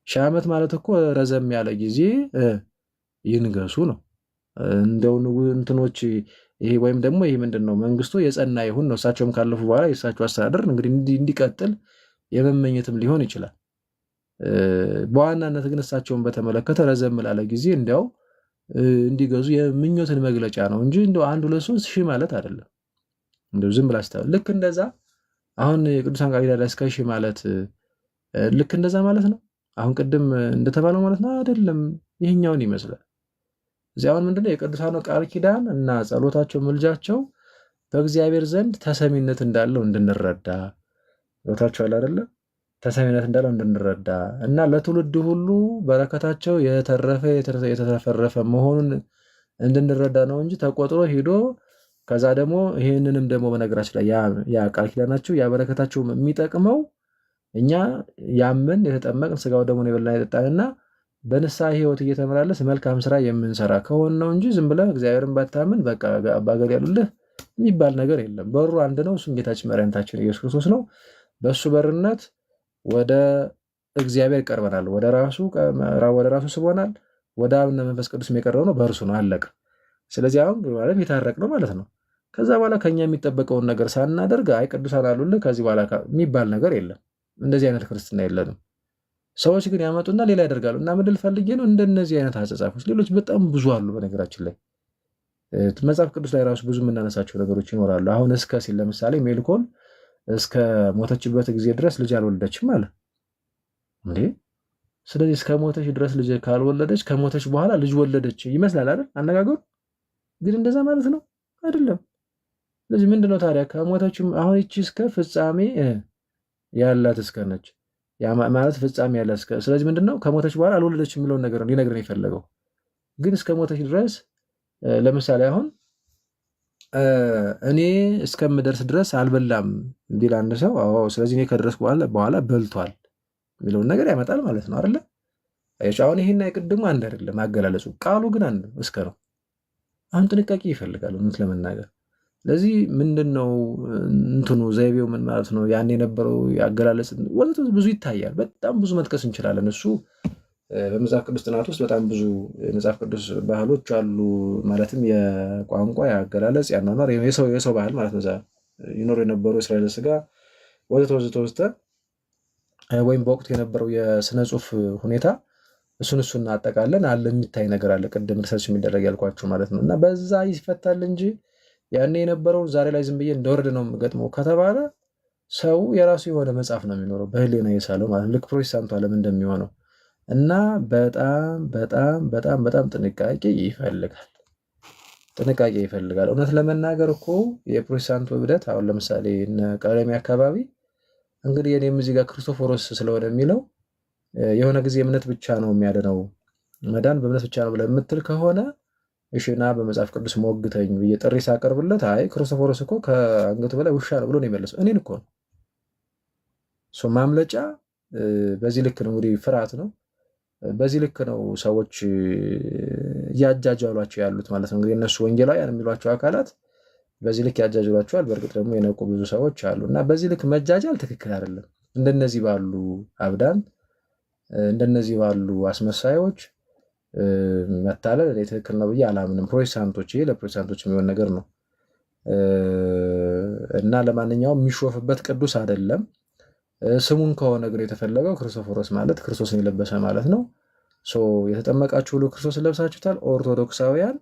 Speaker 1: ሺህ ዓመት ማለት እኮ ረዘም ያለ ጊዜ ይንገሱ ነው። እንደው እንትኖች ይሄ ወይም ደግሞ ይሄ ምንድነው መንግስቱ የጸና ይሁን ነው። እሳቸውም ካለፉ በኋላ የእሳቸው አስተዳደር እንግዲህ እንዲቀጥል የመመኘትም ሊሆን ይችላል። በዋናነት ግን እሳቸውን በተመለከተ ረዘም ላለ ጊዜ እንዲያው እንዲገዙ የምኞትን መግለጫ ነው እንጂ እንደው 1 2 3 ሺህ ማለት አይደለም። እንደው ዝም ብላ አስተዋል። ልክ እንደዛ አሁን የቅዱሳን ቃል ኪዳን እስከ ሺህ ማለት ልክ እንደዛ ማለት ነው። አሁን ቅድም እንደተባለው ማለት ነው አይደለም። ይሄኛውን ይመስላል። እዚህ አሁን ምንድነው የቅዱሳኑ ቃል ኪዳን እና ጸሎታቸው ምልጃቸው በእግዚአብሔር ዘንድ ተሰሚነት እንዳለው እንድንረዳ ጸሎታቸው አለ አይደለ ተሰሚነት እንዳለው እንድንረዳ እና ለትውልድ ሁሉ በረከታቸው የተረፈረፈ መሆኑን እንድንረዳ ነው እንጂ ተቆጥሮ ሄዶ ከዛ ደግሞ ይህንንም ደግሞ በነገራችን ላይ ያ ቃል ኪዳናቸው ያ በረከታቸው የሚጠቅመው እኛ ያምን የተጠመቅን ስጋው ደግሞ የበላን የጠጣንና በንስሐ ሕይወት እየተመላለስ መልካም ስራ የምንሰራ ከሆነ ነው እንጂ ዝም ብለህ እግዚአብሔርን ባታምን በቃ በአገር ያሉልህ የሚባል ነገር የለም። በሩ አንድ ነው፣ እሱም ጌታችን መድኃኒታችን ኢየሱስ ክርስቶስ ነው። በእሱ በርነት ወደ እግዚአብሔር ቀርበናል። ወደ ራሱ ስቦናል። ወደ አብና መንፈስ ቅዱስ የቀረበው ነው በእርሱ ነው። አለቀ። ስለዚህ አሁን ማለት የታረቅ ነው ማለት ነው። ከዛ በኋላ ከኛ የሚጠበቀውን ነገር ሳናደርግ አይ ቅዱሳን አሉልህ ከዚህ በኋላ የሚባል ነገር የለም። እንደዚህ አይነት ክርስትና የለንም። ሰዎች ግን ያመጡና ሌላ ያደርጋሉ። እና ምድል ፈልጌ ነው እንደነዚህ አይነት አጸጻፎች ሌሎች በጣም ብዙ አሉ። በነገራችን ላይ መጽሐፍ ቅዱስ ላይ ራሱ ብዙ የምናነሳቸው ነገሮች ይኖራሉ። አሁን እስከ ሲል ለምሳሌ ሜልኮል እስከ ሞተችበት ጊዜ ድረስ ልጅ አልወለደችም አለ እንዴ። ስለዚህ እስከ ሞተች ድረስ ልጅ ካልወለደች ከሞተች በኋላ ልጅ ወለደች ይመስላል አይደል አነጋገሩ። ግን እንደዛ ማለት ነው አይደለም። ስለዚህ ምንድነው ታዲያ ከሞተችም አሁን ይቺ እስከ ፍጻሜ ያላት እስከ ነች ማለት ፍጻሜ ያላት እስከ ስለዚህ ምንድነው ከሞተች በኋላ አልወለደች የሚለውን ነገር ሊነግረን የፈለገው ግን እስከ ሞተች ድረስ ለምሳሌ አሁን እኔ እስከምደርስ ድረስ አልበላም ቢል አንድ ሰው አዎ ስለዚህ እኔ ከደረስኩ በኋላ በልቷል የሚለውን ነገር ያመጣል ማለት ነው አይደለ? አሁን ይሄና የቅድሙ አንድ አይደለም አገላለጹ፣ ቃሉ ግን አንድ እስከ ነው። አሁን ጥንቃቄ ይፈልጋል እውነት ለመናገር። ስለዚህ ምንድነው እንትኑ ዘይቤው ምን ማለት ነው? ያን የነበረው አገላለጽ ወዘተ ብዙ ይታያል። በጣም ብዙ መጥቀስ እንችላለን። እሱ በመጽሐፍ ቅዱስ ጥናት ውስጥ በጣም ብዙ የመጽሐፍ ቅዱስ ባህሎች አሉ። ማለትም የቋንቋ፣ የአገላለጽ፣ ያኗኗር የሰው ባህል ማለት ነው። ይኖሩ የነበሩ እስራኤል ስጋ ወዘተ ወዘተ ወዘተ ወይም በወቅቱ የነበረው የስነ ጽሁፍ ሁኔታ እሱን አጠቃለን አለ የሚታይ ነገር አለ። ቅድም ሪሰርች የሚደረግ ያልኳችሁ ማለት ነው። እና በዛ ይፈታል እንጂ ያኔ የነበረውን ዛሬ ላይ ዝም ብዬ እንደወረድ ነው የምገጥመው ከተባለ ሰው የራሱ የሆነ መጽሐፍ ነው የሚኖረው በህሊና የሳለው ማለት ልክ ፕሮቴስታንቱ ዓለም እንደሚሆነው እና በጣም በጣም በጣም በጣም ጥንቃቄ ይፈልጋል። ጥንቃቄ ይፈልጋል። እውነት ለመናገር እኮ የፕሮቴስታንቱ እብደት አሁን ለምሳሌ ቀለሜ አካባቢ እንግዲህ የኔም እዚህ ጋር ክርስቶፎሮስ ስለሆነ የሚለው የሆነ ጊዜ እምነት ብቻ ነው የሚያድነው መዳን በእምነት ብቻ ነው ብለህ የምትል ከሆነ እሺና በመጽሐፍ ቅዱስ ሞግተኝ ብዬ ጥሪ ሳቀርብለት አይ ክርስቶፎሮስ እኮ ከአንገቱ በላይ ውሻ ነው ብሎ ነው የመለሰው። እኔን እኮ ነው ማምለጫ። በዚህ ልክ ነው እንግዲህ ፍርሃት ነው። በዚህ ልክ ነው ሰዎች እያጃጃሏቸው ያሉት ማለት ነው። እንግዲህ እነሱ ወንጌላውያን የሚሏቸው አካላት በዚህ ልክ ያጃጅሏቸዋል። በእርግጥ ደግሞ የነቁ ብዙ ሰዎች አሉ እና በዚህ ልክ መጃጃል ትክክል አይደለም። እንደነዚህ ባሉ አብዳን እንደነዚህ ባሉ አስመሳዮች መታለል እኔ ትክክል ነው ብዬ አላምንም። ፕሮቴስታንቶች ይሄ ለፕሮቴስታንቶች የሚሆን ነገር ነው እና ለማንኛውም የሚሾፍበት ቅዱስ አይደለም። ስሙን ከሆነ ግን የተፈለገው ክርስቶፎሮስ ማለት ክርስቶስን የለበሰ ማለት ነው። የተጠመቃችሁ ሁሉ ክርስቶስን ለብሳችሁታል። ኦርቶዶክሳውያን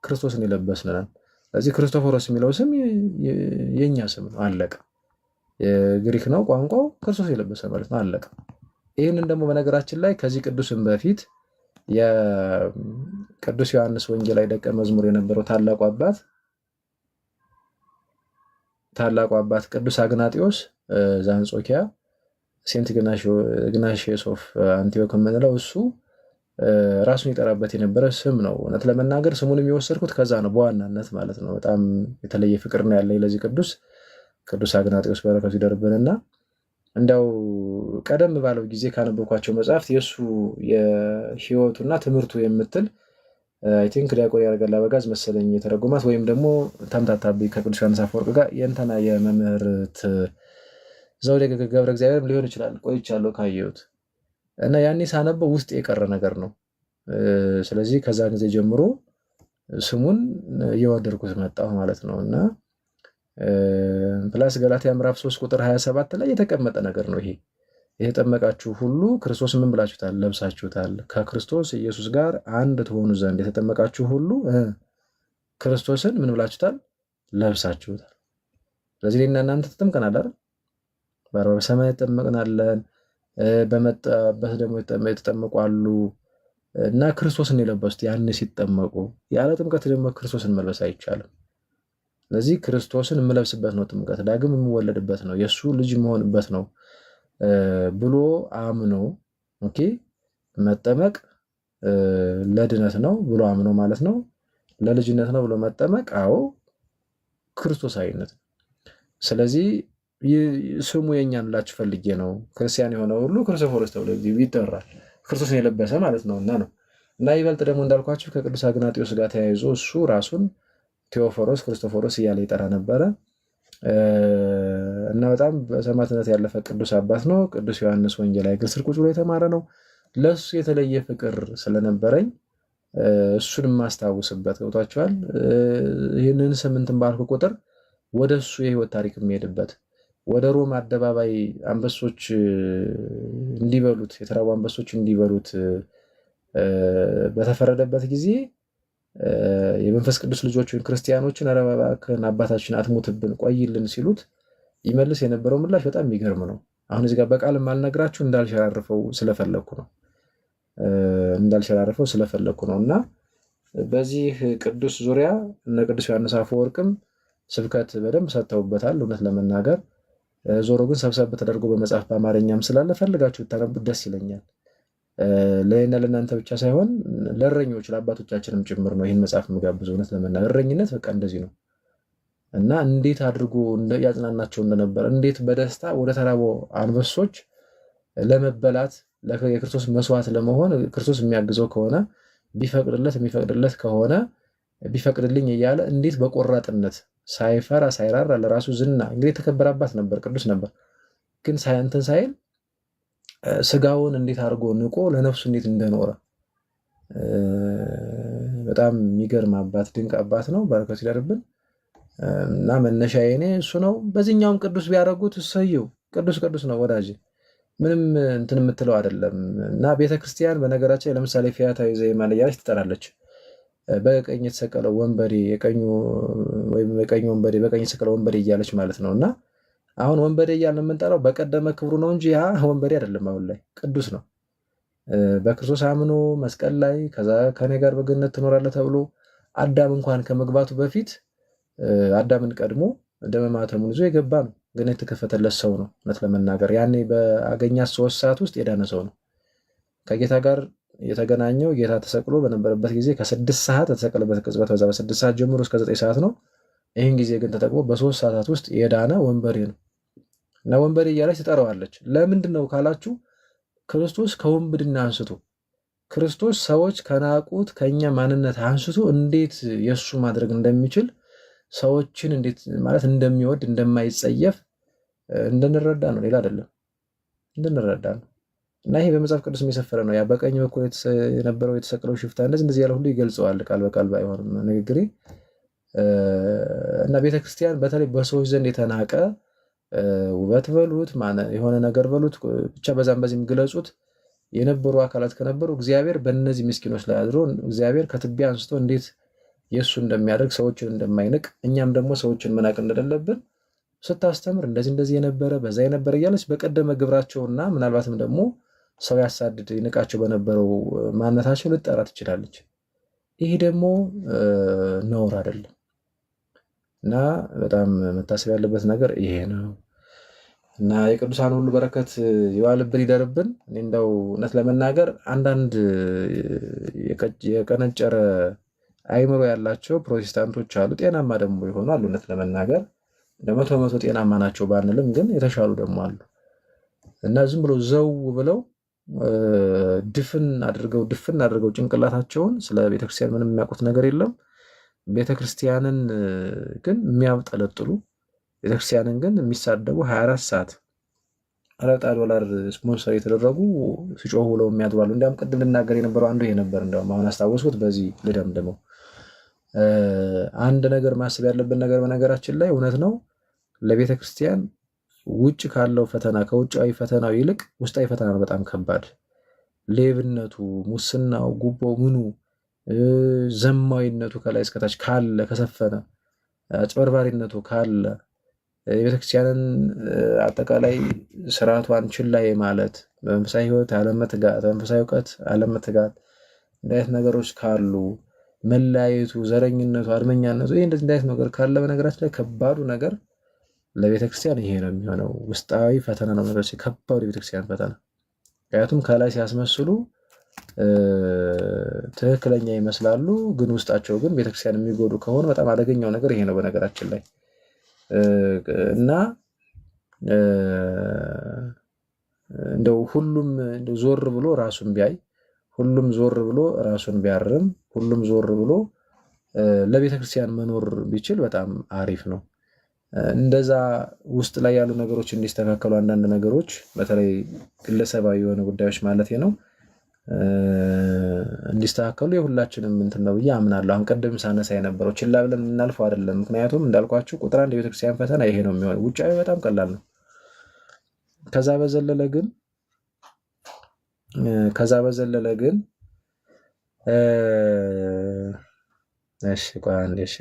Speaker 1: ክርስቶስን የለበስን ነን። ስለዚህ ክርስቶፎሮስ የሚለው ስም የኛ ስም ነው። አለቀ። የግሪክ ነው ቋንቋው፣ ክርስቶስ የለበሰ ማለት ነው። አለቀ። ይህንን ደግሞ በነገራችን ላይ ከዚህ ቅዱስም በፊት የቅዱስ ዮሐንስ ወንጌላዊ ደቀ መዝሙር የነበረው ታላቁ አባት ቅዱስ አግናጢዮስ ዘአንጾኪያ ሴንት ግናሽየስ ኦፍ አንቲዮክ የምንለው እሱ ራሱን ይጠራበት የነበረ ስም ነው። እውነት ለመናገር ስሙን የሚወሰድኩት ከዛ ነው በዋናነት ማለት ነው። በጣም የተለየ ፍቅር ነው ያለኝ ለዚህ ቅዱስ አግናጢዮስ በረከቱ ይደርብንና እንዲያው ቀደም ባለው ጊዜ ካነበብኳቸው መጽሐፍት የእሱ የህይወቱና ትምህርቱ የምትል አይ ቲንክ ዲያቆን ያረጋል አበጋዝ መሰለኝ የተረጎማት ወይም ደግሞ ተምታታብኝ ከቅዱስ ዮሐንስ አፈወርቅ ጋር የእንተና የመምህርት ዘውዴ ገብረ እግዚአብሔርም ሊሆን ይችላል። ቆይቻለሁ ካየሁት እና ያኔ ሳነበው ውስጥ የቀረ ነገር ነው። ስለዚህ ከዛ ጊዜ ጀምሮ ስሙን እየወደድኩት መጣሁ ማለት ነው እና ፕላስ ገላትያ ምዕራፍ 3 ቁጥር 27 ላይ የተቀመጠ ነገር ነው። ይሄ የተጠመቃችሁ ሁሉ ክርስቶስ ምን ብላችሁታል? ለብሳችሁታል። ከክርስቶስ ኢየሱስ ጋር አንድ ትሆኑ ዘንድ የተጠመቃችሁ ሁሉ ክርስቶስን ምን ብላችሁታል? ለብሳችሁታል። ስለዚህ እኔና እናንተ ተጠምቀናል አይደል? በአርባ በሰማይ ተጠመቅናለን። በመጣበት ደግሞ የተጠመቁ አሉ እና ክርስቶስን የለበሱት ያን ሲጠመቁ። ያለ ጥምቀት ደግሞ ክርስቶስን መልበስ አይቻልም። ስለዚህ ክርስቶስን የምለብስበት ነው ጥምቀት፣ ዳግም የምወለድበት ነው፣ የእሱ ልጅ የምሆንበት ነው ብሎ አምኖ ኦኬ መጠመቅ ለድነት ነው ብሎ አምኖ ማለት ነው። ለልጅነት ነው ብሎ መጠመቅ አዎ ክርስቶሳዊነት ነው። ስለዚህ ስሙ የኛን ላችሁ ፈልጌ ነው። ክርስቲያን የሆነ ሁሉ ክርስቶፎሮስ ተብሎ ይጠራል። ክርስቶስን የለበሰ ማለት ነውና ነው። እና ይበልጥ ደግሞ እንዳልኳችሁ ከቅዱስ አግናጢዮስ ጋር ተያይዞ እሱ ራሱን ቴዎፎሮስ ክርስቶፎሮስ እያለ ይጠራ ነበረ እና በጣም በሰማዕትነት ያለፈ ቅዱስ አባት ነው። ቅዱስ ዮሐንስ ወንጌላዊ እግር ስር ቁጭ ብሎ የተማረ ነው። ለሱ የተለየ ፍቅር ስለነበረኝ እሱን የማስታውስበት ገብቷችኋል። ይህንን ስምንትን ባልኩ ቁጥር ወደ እሱ የህይወት ታሪክ የሚሄድበት ወደ ሮም አደባባይ አንበሶች እንዲበሉት የተራቡ አንበሶች እንዲበሉት በተፈረደበት ጊዜ የመንፈስ ቅዱስ ልጆች ወይም ክርስቲያኖችን ኧረ እባክህን አባታችን አትሙትብን ቆይልን ሲሉት ይመልስ የነበረው ምላሽ በጣም የሚገርም ነው። አሁን እዚህ ጋር በቃል የማልነግራችሁ እንዳልሸራርፈው ስለፈለኩ ነው እና በዚህ ቅዱስ ዙሪያ እነ ቅዱስ ዮሐንስ አፈወርቅም ስብከት በደንብ ሰጥተውበታል እውነት ለመናገር ዞሮ ግን ሰብሰብ ተደርጎ በመጽሐፍ በአማርኛም ስላለ ፈልጋችሁ ብታነቡት ደስ ይለኛል። ለእኔና ለእናንተ ብቻ ሳይሆን ለእረኞች ለአባቶቻችንም ጭምር ነው ይህን መጽሐፍ የምጋብዘው። እውነት ለመናገር እረኝነት በቃ እንደዚህ ነው እና እንዴት አድርጎ ያጽናናቸው እንደነበር እንዴት በደስታ ወደ ተራቦ አንበሶች ለመበላት የክርስቶስ መስዋዕት ለመሆን ክርስቶስ የሚያግዘው ከሆነ የሚፈቅድለት ከሆነ ቢፈቅድልኝ እያለ እንዴት በቆራጥነት ሳይፈራ ሳይራራ ለራሱ ዝና እንግዲህ የተከበረ አባት ነበር፣ ቅዱስ ነበር። ግን እንትን ሳይል ስጋውን እንዴት አድርጎ ንቆ ለነፍሱ እንዴት እንደኖረ በጣም የሚገርም አባት፣ ድንቅ አባት ነው። በረከቱ ይደርብን እና መነሻ የኔ እሱ ነው። በዚህኛውም ቅዱስ ቢያደርጉት እሰየው፣ ቅዱስ ቅዱስ ነው ወዳጅ፣ ምንም እንትን የምትለው አይደለም። እና ቤተክርስቲያን በነገራችን ለምሳሌ ፊያታዊ ዘይማን እያለች ትጠራለች። በቀኝ የተሰቀለው ወንበዴ የቀኝ ወንበዴ በቀኝ የተሰቀለው ወንበዴ እያለች ማለት ነው። እና አሁን ወንበዴ እያልን የምንጠራው በቀደመ ክብሩ ነው እንጂ ያ ወንበዴ አይደለም። አሁን ላይ ቅዱስ ነው። በክርስቶስ አምኖ መስቀል ላይ ከዛ ከኔ ጋር በገነት ትኖራለህ ተብሎ አዳም እንኳን ከመግባቱ በፊት አዳምን ቀድሞ ደመ ማኅተሙን ይዞ የገባ ነው። ግን የተከፈተለት ሰው ነው። እውነት ለመናገር ያኔ በአገኛት 3 ሰዓት ውስጥ የዳነ ሰው ነው። ከጌታ ጋር የተገናኘው ጌታ ተሰቅሎ በነበረበት ጊዜ ከ6 ሰዓት የተሰቀለበት ቅጽበት በዛ በ6 ሰዓት ጀምሮ እስከ 9 ሰዓት ነው። ይህን ጊዜ ግን ተጠቅሞ በ3 ሰዓታት ውስጥ የዳነ ወንበዴ ነው እና ወንበዴ እያለች ትጠራዋለች። ለምንድን ነው ካላችሁ ክርስቶስ ከወንብድና አንስቶ ክርስቶስ ሰዎች ከናቁት ከኛ ማንነት አንስቶ እንዴት የእሱ ማድረግ እንደሚችል ሰዎችን እንዴት ማለት እንደሚወድ እንደማይጸየፍ እንድንረዳ ነው። ሌላ አይደለም፣ እንድንረዳ ነው። እና ይሄ በመጽሐፍ ቅዱስ የሰፈረ ነው። ያ በቀኝ በኩል የነበረው የተሰቀለው ሽፍታ እንደዚህ ያለ ሁሉ ይገልጸዋል። ቃል በቃል ባይሆንም ንግግሬ እና ቤተክርስቲያን በተለይ በሰዎች ዘንድ የተናቀ ውበት በሉት የሆነ ነገር በሉት ብቻ በዛም በዚህም ግለጹት የነበሩ አካላት ከነበሩ እግዚአብሔር በእነዚህ ምስኪኖች ላይ አድሮ እግዚአብሔር ከትቢያ አንስቶ እንዴት የእሱ እንደሚያደርግ ሰዎችን እንደማይንቅ እኛም ደግሞ ሰዎችን መናቅ እንደሌለብን ስታስተምር እንደዚህ የነበረ በዛ የነበረ እያለች በቀደመ ግብራቸውና ምናልባትም ደግሞ ሰው ያሳድድ ይንቃቸው በነበረው ማንነታቸው ልጠራ ትችላለች። ይሄ ደግሞ ነውር አይደለም እና በጣም መታሰብ ያለበት ነገር ይሄ ነው እና የቅዱሳን ሁሉ በረከት ይዋልብን ይደርብን። እኔ እንደው እውነት ለመናገር አንዳንድ የቀነጨረ አይምሮ ያላቸው ፕሮቴስታንቶች አሉ፣ ጤናማ ደግሞ ይሆኑ አሉ። እውነት ለመናገር ለመቶ በመቶ ጤናማ ናቸው ባንልም ግን የተሻሉ ደግሞ አሉ እና ዝም ብሎ ዘው ብለው ድፍን አድርገው ጭንቅላታቸውን ስለ ቤተክርስቲያን ምንም የሚያውቁት ነገር የለም። ቤተክርስቲያንን ግን የሚያብጠለጥሉ ቤተክርስቲያንን ግን የሚሳደቡ 24 ሰዓት $4 ስፖንሰር የተደረጉ ሲጮሁ ብለው የሚያድባሉ። እንዲያውም ቅድም ልናገር የነበረው አንዱ ይሄ ነበር። እንዲያውም አሁን አስታወስኩት። በዚህ ልደምድመው። አንድ ነገር ማሰብ ያለብን ነገር በነገራችን ላይ እውነት ነው ለቤተክርስቲያን ውጭ ካለው ፈተና ከውጫዊ ፈተናው ይልቅ ውስጣዊ ፈተና ነው በጣም ከባድ። ሌብነቱ፣ ሙስናው፣ ጉቦ፣ ምኑ ዘማዊነቱ ከላይ እስከታች ካለ ከሰፈነ፣ አጭበርባሪነቱ ካለ የቤተክርስቲያንን አጠቃላይ ስርዓቷን ችላ ማለት፣ በመንፈሳዊ ሕይወት አለመትጋት፣ በመንፈሳዊ እውቀት አለመትጋት፣ እንዲህ አይነት ነገሮች ካሉ መለያየቱ፣ ዘረኝነቱ፣ አድመኛነቱ ይህ እንደዚህ አይነት ነገር ካለ በነገራችን ላይ ከባዱ ነገር ለቤተክርስቲያን ይሄ ነው የሚሆነው። ውስጣዊ ፈተና ነው ነገር ከባዱ የቤተክርስቲያን ፈተና። ምክንያቱም ከላይ ሲያስመስሉ ትክክለኛ ይመስላሉ፣ ግን ውስጣቸው ግን ቤተክርስቲያን የሚጎዱ ከሆነ በጣም አደገኛው ነገር ይሄ ነው በነገራችን ላይ እና እንደው ሁሉም ዞር ብሎ ራሱን ቢያይ፣ ሁሉም ዞር ብሎ ራሱን ቢያርም፣ ሁሉም ዞር ብሎ ለቤተክርስቲያን መኖር ቢችል በጣም አሪፍ ነው። እንደዛ ውስጥ ላይ ያሉ ነገሮች እንዲስተካከሉ አንዳንድ ነገሮች በተለይ ግለሰባዊ የሆነ ጉዳዮች ማለት ነው እንዲስተካከሉ የሁላችንም እንትን ነው ብዬ አምናለሁ። አሁን ቅድም ሳነሳ የነበረው ችላ ብለን የምናልፈው አይደለም። ምክንያቱም እንዳልኳችሁ ቁጥር 1 የቤተክርስቲያን ፈተና ይሄ ነው የሚሆነው። ውጫዊ በጣም ቀላል ነው። ከዛ በዘለለ ግን እሺ ቆይ አንዴ እሺ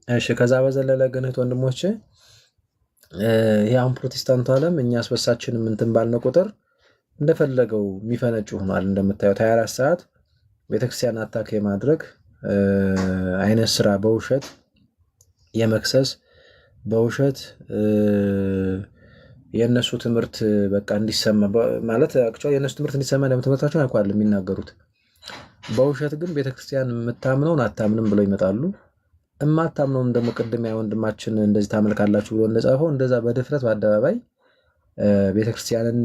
Speaker 1: እሺ ከዛ በዘለለ ግን እህት ወንድሞቼ ይሄ አሁን ፕሮቴስታንቱ ዓለም እኛ አስበሳችን እንትን ባልነው ቁጥር እንደፈለገው የሚፈነጭ ሆኗል። እንደምታዩት 24 ሰዓት ቤተክርስቲያን አታክ የማድረግ አይነት ስራ በውሸት የመክሰስ በውሸት የእነሱ ትምህርት በቃ እንዲሰማ ማለት የእነሱ ትምህርት እንዲሰማ ትምህርታቸውን ያውቃል የሚናገሩት። በውሸት ግን ቤተክርስቲያን የምታምነውን አታምንም ብለው ይመጣሉ። እማታምነውን ደግሞ ቅድም ያ ወንድማችን እንደዚህ ታመልካላችሁ ብሎ እንደጻፈው እንደዛ በድፍረት በአደባባይ ቤተክርስቲያንን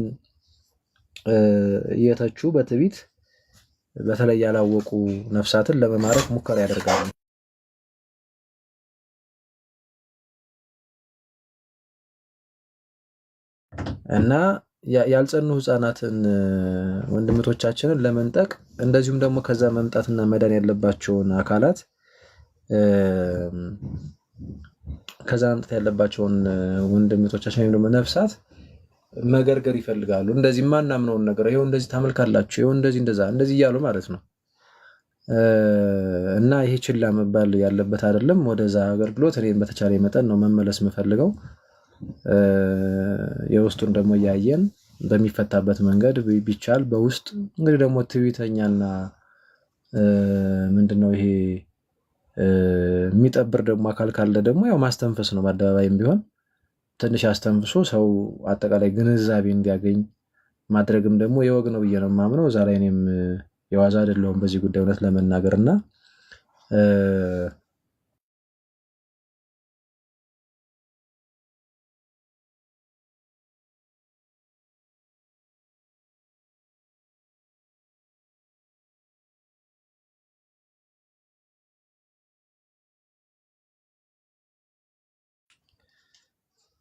Speaker 1: እየተቹ በትዕቢት በተለይ ያላወቁ ነፍሳትን ለመማረክ ሙከራ ያደርጋሉ። እና ያልጸኑ ህፃናትን ወንድምቶቻችንን ለመንጠቅ እንደዚሁም ደግሞ ከዛ መምጣትና መዳን ያለባቸውን አካላት ከዛ መምጣት ያለባቸውን ወንድምቶቻችን ወይም ደግሞ ነፍሳት መገርገር ይፈልጋሉ። እንደዚህ ማናምነውን ነገር ይኸው እንደዚህ ታመልካላችሁ፣ ይኸው እንደዚህ እንደዚህ እያሉ ማለት ነው። እና ይሄ ችላ መባል ያለበት አይደለም። ወደዛ አገልግሎት እኔም በተቻለ መጠን ነው መመለስ የምፈልገው። የውስጡን ደግሞ እያየን በሚፈታበት መንገድ ቢቻል በውስጥ እንግዲህ ደግሞ ትዕቢተኛና ምንድነው ይሄ የሚጠብር ደግሞ አካል ካለ ደግሞ ያው ማስተንፈስ ነው። በአደባባይም ቢሆን ትንሽ አስተንፍሶ ሰው አጠቃላይ ግንዛቤ እንዲያገኝ ማድረግም ደግሞ የወግ ነው ብዬ ነው የማምነው። እዛ ላይ እኔም የዋዛ አይደለሁም በዚህ ጉዳይ እውነት ለመናገር እና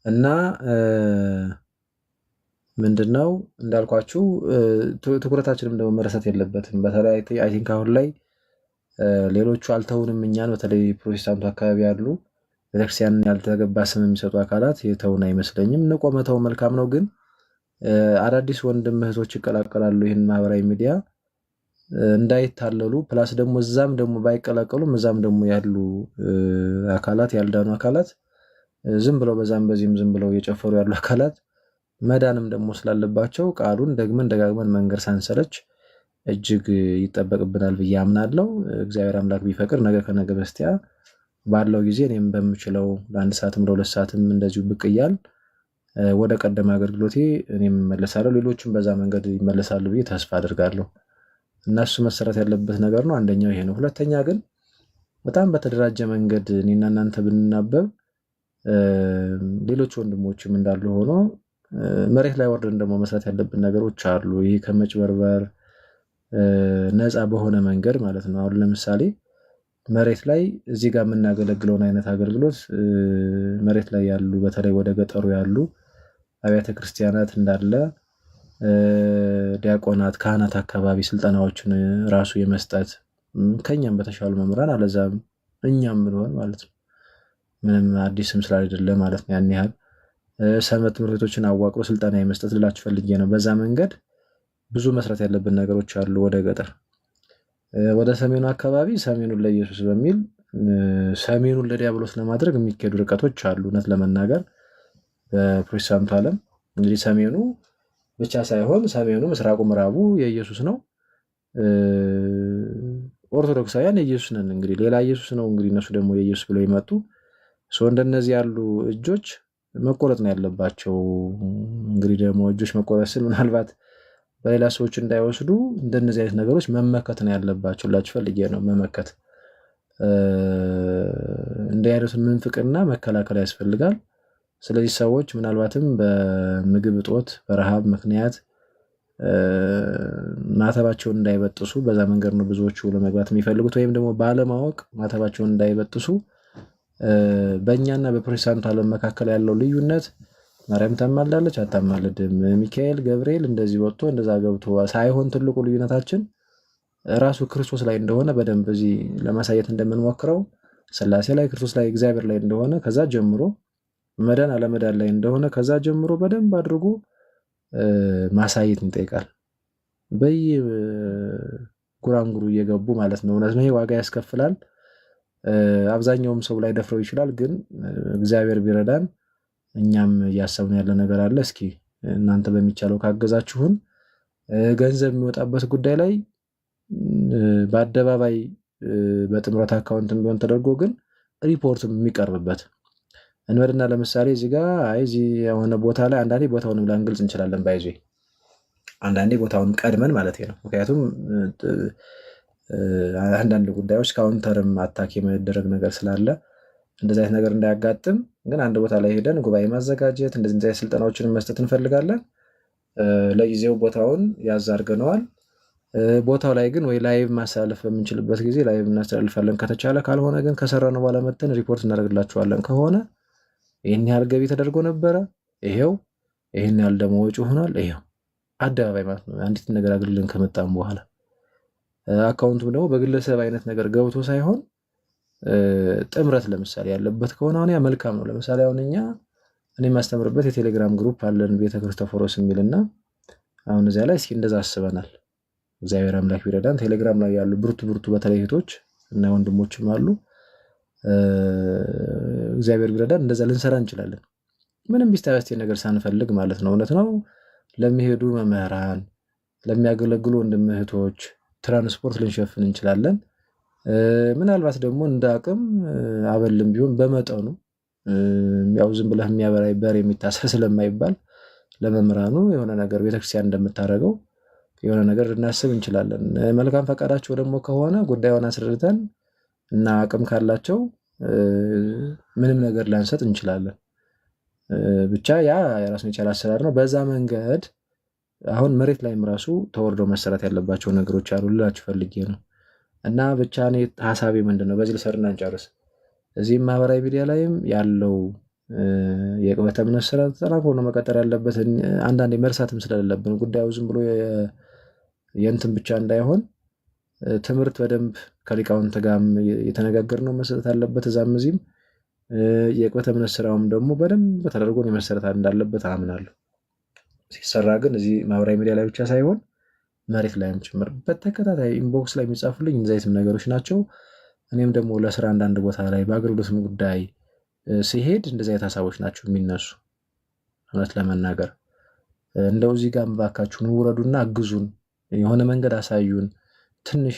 Speaker 1: እና ምንድነው እንዳልኳችሁ ትኩረታችንም ደግሞ መረሳት የለበትም። በተለይ አይ ቲንክ አሁን ላይ ሌሎቹ አልተውንም እኛን፣ በተለይ ፕሮቴስታንቱ አካባቢ ያሉ ቤተክርስቲያንን ያልተገባ ስም የሚሰጡ አካላት የተውን አይመስለኝም። ንቆ መተው መልካም ነው፣ ግን አዳዲስ ወንድም እህቶች ይቀላቀላሉ ይህን ማህበራዊ ሚዲያ እንዳይታለሉ። ፕላስ ደግሞ እዛም ደግሞ ባይቀላቀሉም እዛም ደግሞ ያሉ አካላት ያልዳኑ አካላት ዝም ብለው በዛም በዚህም ዝም ብለው እየጨፈሩ ያሉ አካላት መዳንም ደግሞ ስላለባቸው ቃሉን ደግመን ደጋግመን መንገር ሳንሰለች እጅግ ይጠበቅብናል ብዬ አምናለሁ። እግዚአብሔር አምላክ ቢፈቅድ ነገ ከነገ በስቲያ ባለው ጊዜ እኔም በምችለው ለአንድ ሰዓትም ለሁለት ሰዓትም እንደዚሁ ብቅ እያል ወደ ቀደመ አገልግሎቴ እኔም እመለሳለሁ፣ ሌሎችም በዛ መንገድ ይመለሳሉ ብዬ ተስፋ አድርጋለሁ። እነሱ መሰራት ያለበት ነገር ነው። አንደኛው ይሄ ነው። ሁለተኛ ግን በጣም በተደራጀ መንገድ እኔና እናንተ ብንናበብ ሌሎች ወንድሞችም እንዳሉ ሆኖ መሬት ላይ ወርደን ደግሞ መስራት ያለብን ነገሮች አሉ። ይህ ከመጭበርበር ነፃ በሆነ መንገድ ማለት ነው። አሁን ለምሳሌ መሬት ላይ እዚህ ጋር የምናገለግለውን አይነት አገልግሎት መሬት ላይ ያሉ በተለይ ወደ ገጠሩ ያሉ አብያተ ክርስቲያናት እንዳለ ዲያቆናት፣ ካህናት አካባቢ ስልጠናዎችን ራሱ የመስጠት ከኛም በተሻሉ መምህራን አለዛም እኛም ብንሆን ማለት ነው ምንም አዲስ ስም ስላልደለ ማለት ነው ያን ያህል ሰንበት ትምህርት ቤቶችን አዋቅሮ ስልጠና የመስጠት ልላችሁ ፈልጌ ነው። በዛ መንገድ ብዙ መስራት ያለብን ነገሮች አሉ። ወደ ገጠር ወደ ሰሜኑ አካባቢ ሰሜኑን ለኢየሱስ በሚል ሰሜኑን ለዲያብሎስ ለማድረግ የሚካሄዱ ርቀቶች አሉ። እውነት ለመናገር በፕሮቴስታንቱ ዓለም እንግዲህ ሰሜኑ ብቻ ሳይሆን ሰሜኑ፣ ምስራቁ፣ ምዕራቡ የኢየሱስ ነው። ኦርቶዶክሳውያን የኢየሱስ ነን። እንግዲህ ሌላ ኢየሱስ ነው እንግዲህ እነሱ ደግሞ የኢየሱስ ብለው ይመጡ እንደነዚህ ያሉ እጆች መቆረጥ ነው ያለባቸው። እንግዲህ ደግሞ እጆች መቆረጥ ስል ምናልባት በሌላ ሰዎች እንዳይወስዱ እንደነዚህ አይነት ነገሮች መመከት ነው ያለባቸው ላችሁ ፈልጌ ነው። መመከት እንዲህ አይነቱን ምንፍቅና መከላከል ያስፈልጋል። ስለዚህ ሰዎች ምናልባትም በምግብ እጦት በረሃብ ምክንያት ማተባቸውን እንዳይበጥሱ በዛ መንገድ ነው ብዙዎቹ ለመግባት የሚፈልጉት፣ ወይም ደግሞ ባለማወቅ ማተባቸውን እንዳይበጥሱ በእኛና በፕሮቴስታንት ዓለም መካከል ያለው ልዩነት ማርያም ታማልዳለች አታማልድም፣ ሚካኤል ገብርኤል እንደዚህ ወጥቶ እንደዛ ገብቶ ሳይሆን ትልቁ ልዩነታችን ራሱ ክርስቶስ ላይ እንደሆነ በደንብ እዚህ ለማሳየት እንደምንሞክረው ሥላሴ ላይ ክርስቶስ ላይ እግዚአብሔር ላይ እንደሆነ ከዛ ጀምሮ መዳን አለመዳን ላይ እንደሆነ ከዛ ጀምሮ በደንብ አድርጎ ማሳየት ይጠይቃል። በየጉራንጉሩ እየገቡ ማለት ነው። እውነት ነው፣ ዋጋ ያስከፍላል። አብዛኛውም ሰው ላይ ደፍረው ይችላል። ግን እግዚአብሔር ቢረዳን እኛም እያሰብን ያለ ነገር አለ። እስኪ እናንተ በሚቻለው ካገዛችሁን ገንዘብ የሚወጣበት ጉዳይ ላይ በአደባባይ በጥምረት አካውንት ቢሆን ተደርጎ ግን ሪፖርትም የሚቀርብበት እንበልና ለምሳሌ እዚህ ጋር እዚህ የሆነ ቦታ ላይ አንዳንዴ ቦታውን ላንገልጽ እንችላለን። ባይዞ አንዳንዴ ቦታውን ቀድመን ማለት ነው። ምክንያቱም አንዳንድ ጉዳዮች ካውንተርም አታክ የመደረግ ነገር ስላለ እንደዚህ አይነት ነገር እንዳያጋጥም ግን አንድ ቦታ ላይ ሄደን ጉባኤ ማዘጋጀት እንደዚህ ስልጠናዎችን መስጠት እንፈልጋለን። ለጊዜው ቦታውን ያዝ አድርገነዋል። ቦታው ላይ ግን ወይ ላይቭ ማስተላለፍ በምንችልበት ጊዜ ላይቭ እናስተላልፋለን ከተቻለ፣ ካልሆነ ግን ከሰራነው በኋላ መተን ሪፖርት እናደርግላችኋለን። ከሆነ ይህን ያህል ገቢ ተደርጎ ነበረ፣ ይሄው ይህን ያህል ደግሞ ወጪ ሆኗል፣ ይሄው አደባባይ ማለት ነው። አንዲት ነገር አግልልን ከመጣም በኋላ አካውንቱም ደግሞ በግለሰብ አይነት ነገር ገብቶ ሳይሆን ጥምረት ለምሳሌ ያለበት ከሆነ አሁን ያ መልካም ነው። ለምሳሌ አሁን እኔ የማስተምርበት የቴሌግራም ግሩፕ አለን ቤተ ክርስቶፎሮስ የሚልና አሁን እዚያ ላይ እስኪ እንደዛ አስበናል። እግዚአብሔር አምላክ ቢረዳን ቴሌግራም ላይ ያሉ ብርቱ በተለይ እህቶች እና ወንድሞችም አሉ። እግዚአብሔር ቢረዳን እንደዛ ልንሰራ እንችላለን። ምንም ቢስታበስቴ ነገር ሳንፈልግ ማለት ነው። እውነት ነው። ለሚሄዱ መምህራን፣ ለሚያገለግሉ ወንድም እህቶች ትራንስፖርት ልንሸፍን እንችላለን። ምናልባት ደግሞ እንደ አቅም አበልም ቢሆን በመጠኑ ያው ዝም ብለህ የሚያበራይ በር የሚታሰር ስለማይባል ለመምህራኑ የሆነ ነገር ቤተክርስቲያን እንደምታደርገው የሆነ ነገር ልናስብ እንችላለን። መልካም ፈቃዳቸው ደግሞ ከሆነ ጉዳዩን አስረድተን እና አቅም ካላቸው ምንም ነገር ላንሰጥ እንችላለን። ብቻ ያ የራሱን የቻለ አሰራር ነው። በዛ መንገድ አሁን መሬት ላይም ራሱ ተወርዶ መሰራት ያለባቸው ነገሮች አሉ ልላችሁ ፈልጌ ነው። እና ብቻ እኔ ሀሳቤ ምንድን ነው፣ በዚህ ልሰርና እንጨርስ። እዚህም ማህበራዊ ሚዲያ ላይም ያለው የቅበተ እምነት ስራ ተጠናክሮ ነው መቀጠል ያለበት። አንዳንዴ መርሳትም ስለሌለብን ጉዳዩ ዝም ብሎ የእንትን ብቻ እንዳይሆን ትምህርት በደንብ ከሊቃውንት ጋርም የተነጋገርነው መሰጠት አለበት። እዛም እዚህም የቅበተ እምነት ስራውም ደግሞ በደንብ ተደርጎ መሰረት እንዳለበት አምናለሁ። ሲሰራ ግን እዚህ ማህበራዊ ሚዲያ ላይ ብቻ ሳይሆን መሬት ላይም ጭምር በተከታታይ ኢንቦክስ ላይ የሚጻፉልኝ እንደዚህ አይነት ነገሮች ናቸው። እኔም ደግሞ ለስራ አንዳንድ ቦታ ላይ በአገልግሎትም ጉዳይ ሲሄድ እንደዚህ አይነት ሀሳቦች ናቸው የሚነሱ። እውነት ለመናገር እንደው እዚህ ጋር እባካችሁን ውረዱና አግዙን፣ የሆነ መንገድ አሳዩን ትንሽ